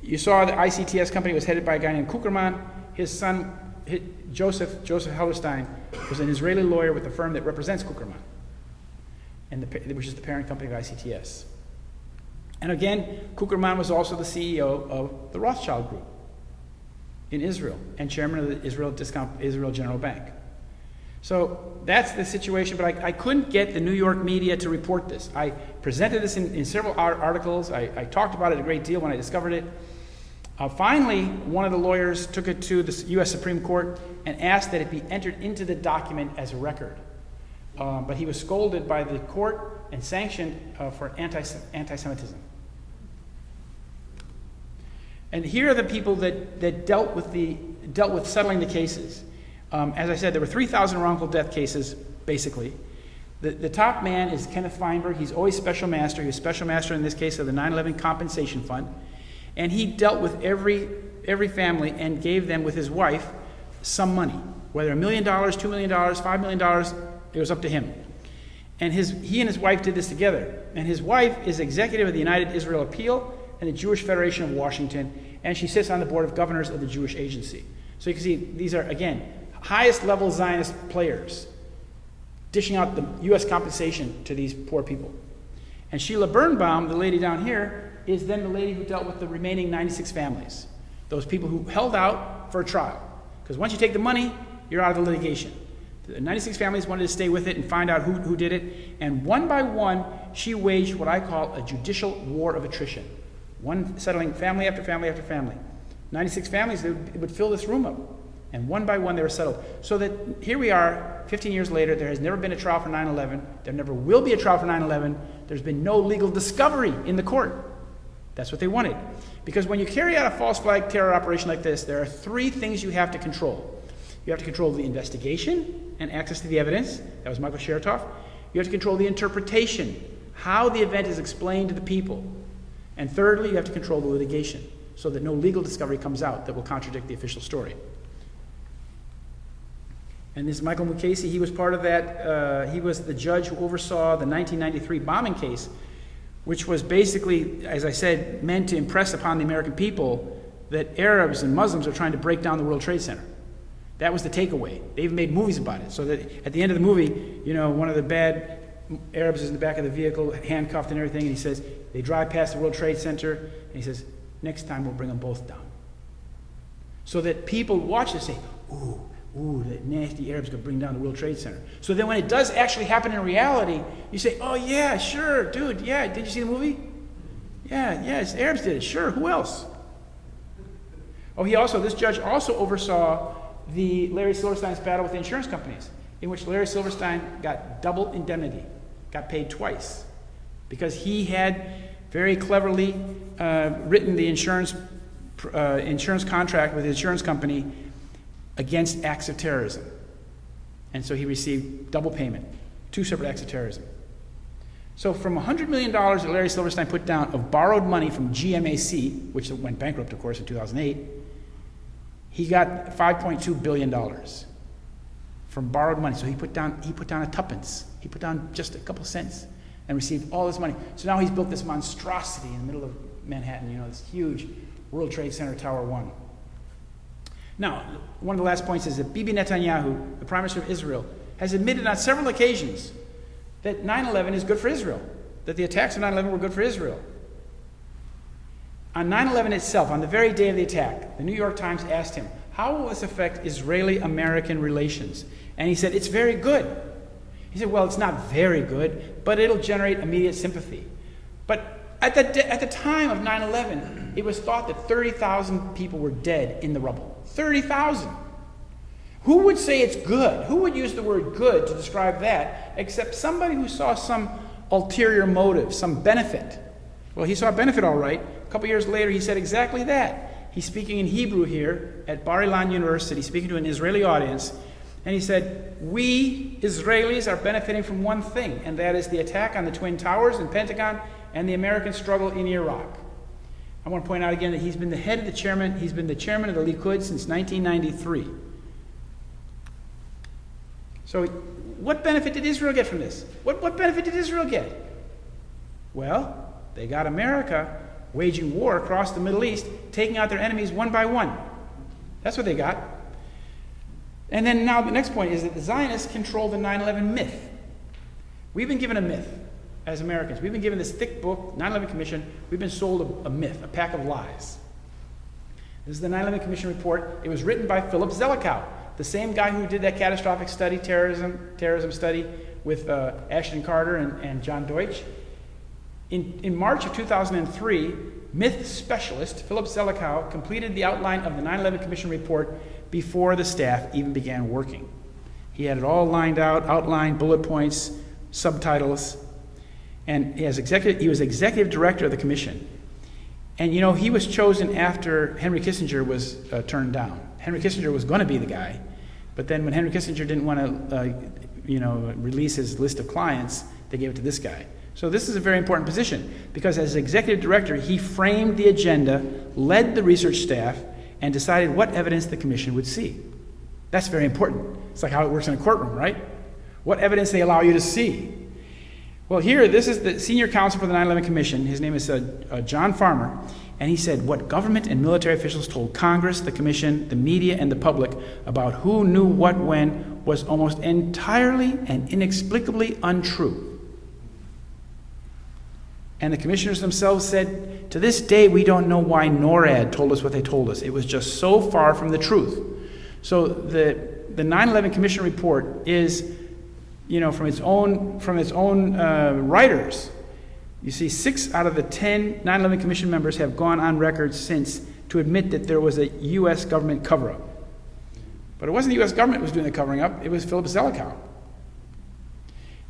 you saw the ICTS company was headed by a guy named Kuckerman. His son, Joseph Hellerstein, was an Israeli lawyer with the firm that represents Kuckerman, which is the parent company of ICTS. And again, Kuckerman was also the CEO of the Rothschild Group in Israel and chairman of the Israel General Bank. So that's the situation, but I couldn't get the New York media to report this. I presented this in several articles. I talked about it a great deal when I discovered it. Finally, one of the lawyers took it to the U.S. Supreme Court and asked that it be entered into the document as a record. But he was scolded by the court and sanctioned for anti-Semitism. And here are the people that dealt with settling the cases. As I said, there were 3,000 wrongful death cases, basically. The top man is Kenneth Feinberg. He's always special master. He was special master in this case of the 9/11 Compensation Fund. And he dealt with every family and gave them, with his wife, some money. Whether $1 million, $2 million, $5 million, it was up to him. And he and his wife did this together. And his wife is executive of the United Israel Appeal and the Jewish Federation of Washington, and she sits on the board of governors of the Jewish Agency. So you can see these are, again, highest level Zionist players dishing out the U.S. compensation to these poor people. And Sheila Birnbaum, the lady down here, is then the lady who dealt with the remaining 96 families, those people who held out for a trial. Because once you take the money, you're out of the litigation. The 96 families wanted to stay with it and find out who did it. And one by one, she waged what I call a judicial war of attrition. One settling family after family after family. 96 families, it would fill this room up. And one by one, they were settled. So that here we are, 15 years later, there has never been a trial for 9/11. There never will be a trial for 9/11. There's been no legal discovery in the court. That's what they wanted. Because when you carry out a false flag terror operation like this, there are three things you have to control. You have to control the investigation and access to the evidence. That was Michael Chertoff. You have to control the interpretation, how the event is explained to the people. And thirdly, you have to control the litigation so that no legal discovery comes out that will contradict the official story. And this Michael Mukasey, he was part of that. He was the judge who oversaw the 1993 bombing case, which was basically, as I said, meant to impress upon the American people that Arabs and Muslims are trying to break down the World Trade Center. That was the takeaway. They even made movies about it. So that at the end of the movie, you know, one of the bad Arabs is in the back of the vehicle, handcuffed and everything, and he says, they drive past the World Trade Center, and he says, next time we'll bring them both down. So that people watch this and say, ooh, that nasty Arab's going to bring down the World Trade Center. So then when it does actually happen in reality, you say, oh yeah, sure, dude, yeah, did you see the movie? Yeah, yes, Arabs did it, sure, who else? Oh, this judge also oversaw the Larry Silverstein's battle with the insurance companies, in which Larry Silverstein got double indemnity, got paid twice, because he had very cleverly written the insurance contract with the insurance company against acts of terrorism. And so he received double payment, two separate acts of terrorism. So from $100 million that Larry Silverstein put down of borrowed money from GMAC, which went bankrupt, of course, in 2008, he got $5.2 billion from borrowed money. So he put down a tuppence. He put down just a couple cents and received all this money. So now he's built this monstrosity in the middle of Manhattan, you know, this huge World Trade Center Tower 1. Now, one of the last points is that Bibi Netanyahu, the Prime Minister of Israel, has admitted on several occasions that 9/11 is good for Israel, that the attacks of 9/11 were good for Israel. On 9/11 itself, on the very day of the attack, the New York Times asked him, how will this affect Israeli-American relations? And he said, it's very good. He said, well, it's not very good, but it'll generate immediate sympathy. But at the time of 9/11, it was thought that 30,000 people were dead in the rubble. 30,000. Who would say it's good? Who would use the word good to describe that except somebody who saw some ulterior motive, some benefit? Well, he saw a benefit all right. A couple years later, he said exactly that. He's speaking in Hebrew here at Bar Ilan University, speaking to an Israeli audience, and he said, we Israelis are benefiting from one thing, and that is the attack on the Twin Towers and Pentagon and the American struggle in Iraq. I want to point out again that he's been the chairman of the Likud since 1993. So what benefit did Israel get from this? What benefit did Israel get? Well, they got America waging war across the Middle East, taking out their enemies one by one. That's what they got. And then now the next point is that the Zionists control the 9/11 myth. We've been given a myth as Americans. We've been given this thick book, 9/11 Commission. We've been sold a myth, a pack of lies. This is the 9/11 Commission report. It was written by Philip Zelikow, the same guy who did that catastrophic study, terrorism study with Ashton Carter and John Deutsch. In March of 2003, myth specialist Philip Zelikow completed the outline of the 9/11 Commission report before the staff even began working. He had it all lined out, outlined, bullet points, subtitles, and he was executive director of the commission. And you know, he was chosen after Henry Kissinger was turned down. Henry Kissinger was going to be the guy, but then when Henry Kissinger didn't want to, release his list of clients, they gave it to this guy. So this is a very important position because as executive director, he framed the agenda, led the research staff, and decided what evidence the commission would see. That's very important. It's like how it works in a courtroom, right? What evidence they allow you to see. Well, here, this is the senior counsel for the 9/11 Commission. His name is John Farmer, and he said what government and military officials told Congress, the Commission, the media, and the public about who knew what when was almost entirely and inexplicably untrue. And the commissioners themselves said, to this day, we don't know why NORAD told us what they told us. It was just so far from the truth. So the 9/11 Commission report is, from its own writers. You see, 6 out of the 10 9/11 Commission members have gone on record since to admit that there was a U.S. government cover-up. But it wasn't the U.S. government that was doing the covering up, it was Philip Zelikow.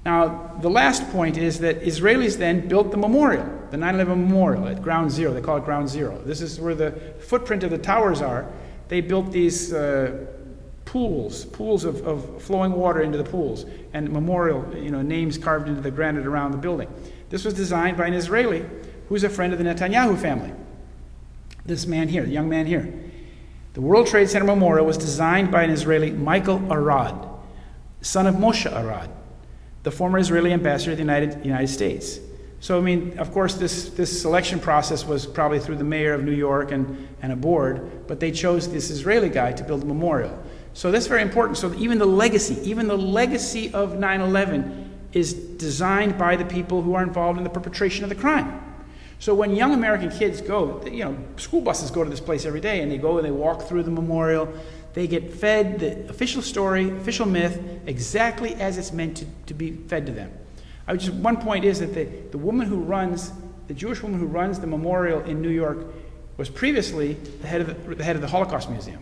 Now, the last point is that Israelis then built the memorial, the 9/11 memorial at Ground Zero. They call it Ground Zero. This is where the footprint of the towers are. They built these pools of flowing water into the pools, and memorial, names carved into the granite around the building. This was designed by an Israeli who's a friend of the Netanyahu family. This man here, the young man here. The World Trade Center Memorial was designed by an Israeli, Michael Arad, son of Moshe Arad, the former Israeli ambassador to the United States. So, of course, this selection process was probably through the mayor of New York and a board, but they chose this Israeli guy to build a memorial. So that's very important. So even the legacy of 9/11 is designed by the people who are involved in the perpetration of the crime. So when young American kids go, school buses go to this place every day, and they go and they walk through the memorial. They get fed the official story, official myth, exactly as it's meant to be fed to them. One point is that the Jewish woman who runs the memorial in New York was previously the head of the Holocaust Museum.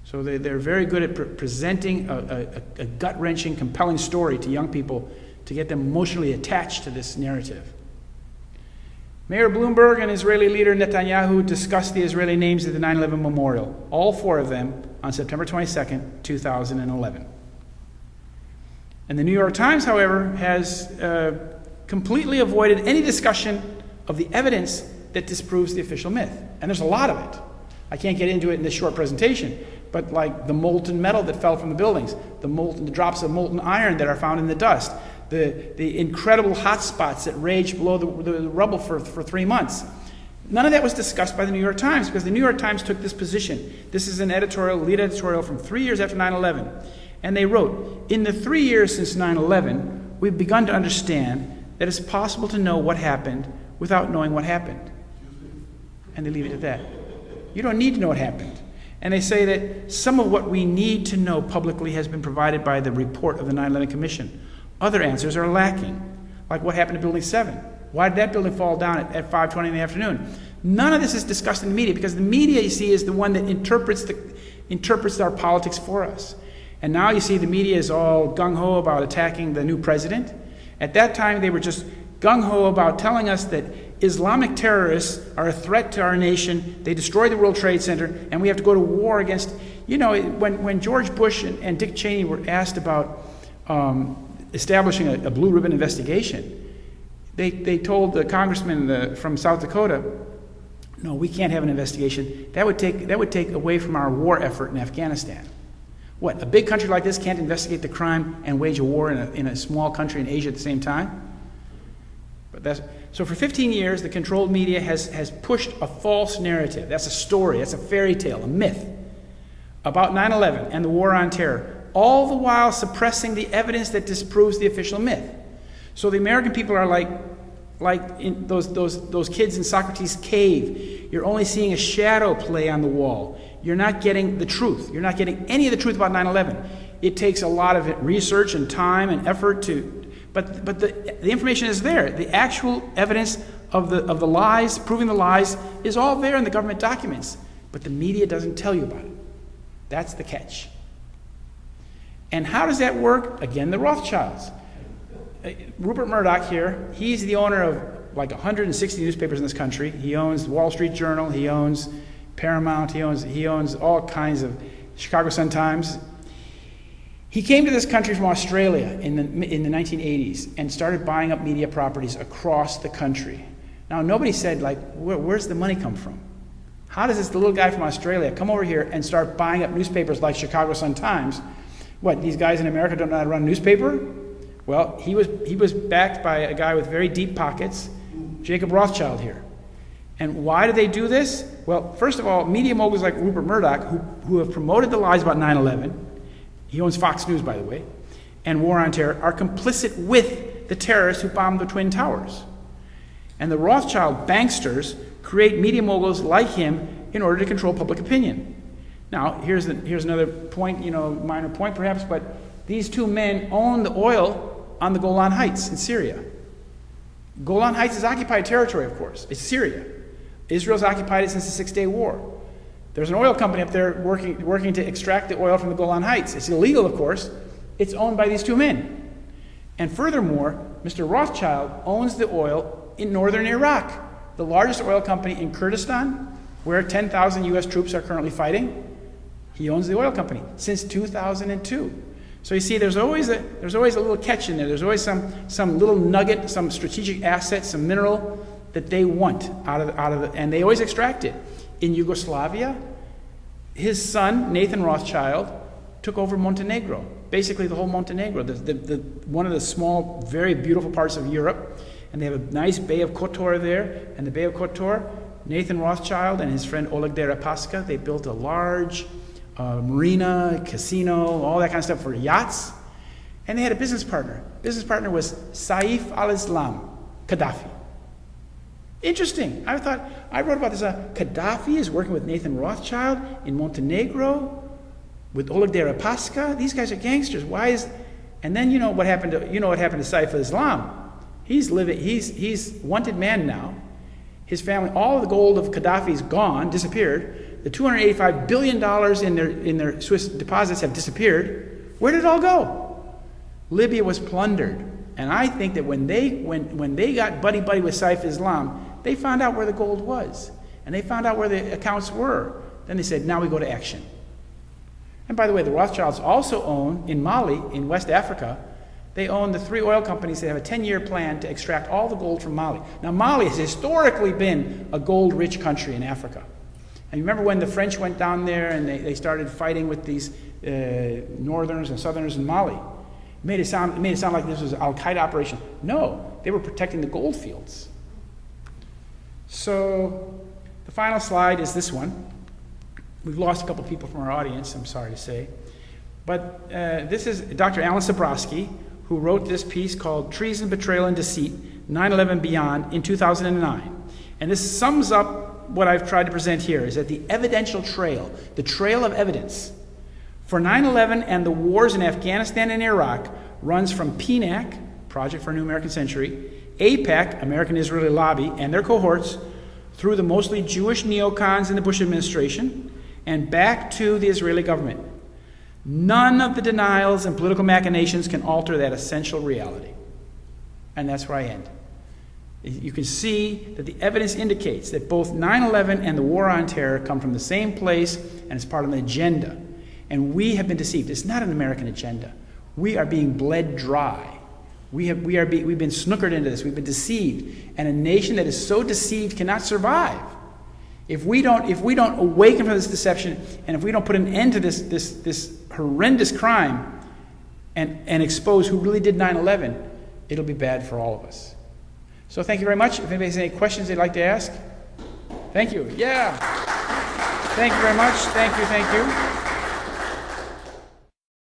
So they're very good at presenting a gut-wrenching, compelling story to young people to get them emotionally attached to this narrative. Mayor Bloomberg and Israeli leader Netanyahu discussed the Israeli names at the 9/11 memorial, all four of them, on September 22nd, 2011. And the New York Times, however, has completely avoided any discussion of the evidence that disproves the official myth. And there's a lot of it. I can't get into it in this short presentation, but like the molten metal that fell from the buildings, the drops of molten iron that are found in the dust, the incredible hot spots that raged below the rubble for 3 months. None of that was discussed by the New York Times, because the New York Times took this position. This is an lead editorial from 3 years after 9/11. And they wrote, "In the 3 years since 9/11, we've begun to understand that it's possible to know what happened without knowing what happened." And they leave it at that. You don't need to know what happened. And they say that some of what we need to know publicly has been provided by the report of the 9/11 Commission. Other answers are lacking, like what happened to Building 7. Why did that building fall down at 5:20 in the afternoon? None of this is discussed in the media, because the media, you see, is the one that interprets our politics for us. And now you see the media is all gung-ho about attacking the new president. At that time, they were just gung-ho about telling us that Islamic terrorists are a threat to our nation. They destroyed the World Trade Center, and we have to go to war against... when George Bush and Dick Cheney were asked about establishing a blue ribbon investigation, they told the congressman from South Dakota, "No, we can't have an investigation. That would take away from our war effort in Afghanistan." What, a big country like this can't investigate the crime and wage a war in a small country in Asia at the same time? So for 15 years, the controlled media has pushed a false narrative. That's a story, that's a fairy tale, a myth about 9/11 and the war on terror, all the while suppressing the evidence that disproves the official myth. So the American people are like in those kids in Socrates' cave. You're only seeing a shadow play on the wall. You're not getting the truth. You're not getting any of the truth about 9/11. It takes a lot of research and time and effort but the information is there. The actual evidence of the lies, proving the lies, is all there in the government documents. But the media doesn't tell you about it. That's the catch. And how does that work? Again, the Rothschilds. Rupert Murdoch here, he's the owner of like 160 newspapers in this country. He owns Wall Street Journal, he owns Paramount, he owns all kinds of Chicago Sun-Times. He came to this country from Australia in the 1980s and started buying up media properties across the country. Now, nobody said, where's the money come from? How does the little guy from Australia come over here and start buying up newspapers like Chicago Sun-Times? What, these guys in America don't know how to run a newspaper? Well, he was backed by a guy with very deep pockets, Jacob Rothschild here. And why do they do this? Well, first of all, media moguls like Rupert Murdoch, who have promoted the lies about 9/11, he owns Fox News, by the way, and war on terror, are complicit with the terrorists who bombed the Twin Towers. And the Rothschild banksters create media moguls like him in order to control public opinion. Now, here's another point, minor point perhaps, but these two men own the oil on the Golan Heights in Syria. Golan Heights is occupied territory, of course. It's Syria. Israel's occupied it since the Six-Day War. There's an oil company up there working to extract the oil from the Golan Heights. It's illegal, of course. It's owned by these two men. And furthermore, Mr. Rothschild owns the oil in northern Iraq, the largest oil company in Kurdistan, where 10,000 U.S. troops are currently fighting. He owns the oil company since 2002. So you see, there's always a little catch in there. There's always some little nugget, some strategic asset, some mineral that they want out of it, and they always extract it. In Yugoslavia, his son, Nathan Rothschild, took over Montenegro, basically the whole Montenegro, one of the small, very beautiful parts of Europe, and they have a nice Bay of Kotor there, and the Bay of Kotor, Nathan Rothschild and his friend Oleg Deripaska, they built a large marina, casino, all that kind of stuff for yachts, and they had a business partner. Business partner was Saif al-Islam, Gaddafi. Interesting. I wrote about this. Gaddafi is working with Nathan Rothschild in Montenegro with Oleg Deripaska. These guys are gangsters. Why is? And then you know what happened to Saif al-Islam. He's wanted man now. His family, all of the gold of Gaddafi's gone, disappeared. The $285 billion in their Swiss deposits have disappeared. Where did it all go? Libya was plundered. And I think that when they got buddy-buddy with Saif al-Islam, they found out where the gold was. And they found out where the accounts were. Then they said, now we go to action. And by the way, the Rothschilds also own, in Mali, in West Africa, they own the 3 oil companies that have a 10-year plan to extract all the gold from Mali. Now, Mali has historically been a gold-rich country in Africa. And you remember when the French went down there and they started fighting with these northerners and southerners in Mali? It made it sound like this was an Al-Qaeda operation. No, they were protecting the gold fields. So the final slide is this one. We've lost a couple people from our audience, I'm sorry to say. But this is Dr. Alan Sabrowski, who wrote this piece called Treason, Betrayal, and Deceit, 9/11 Beyond, in 2009. And this sums up what I've tried to present here, is that the evidential trail, the trail of evidence for 9/11 and the wars in Afghanistan and Iraq runs from PNAC, Project for a New American Century, AIPAC, American-Israeli Lobby, and their cohorts, through the mostly Jewish neocons in the Bush administration, and back to the Israeli government. None of the denials and political machinations can alter that essential reality. And that's where I end. You can see that the evidence indicates that both 9/11 and the war on terror come from the same place, and it's part of an agenda. And we have been deceived. It's not an American agenda. We are being bled dry. We've been snookered into this. We've been deceived. And a nation that is so deceived cannot survive. If we don't awaken from this deception, and if we don't put an end to this horrendous crime and expose who really did 9/11, it'll be bad for all of us. So thank you very much. If anybody has any questions they'd like to ask. Thank you. Yeah. Thank you very much. Thank you.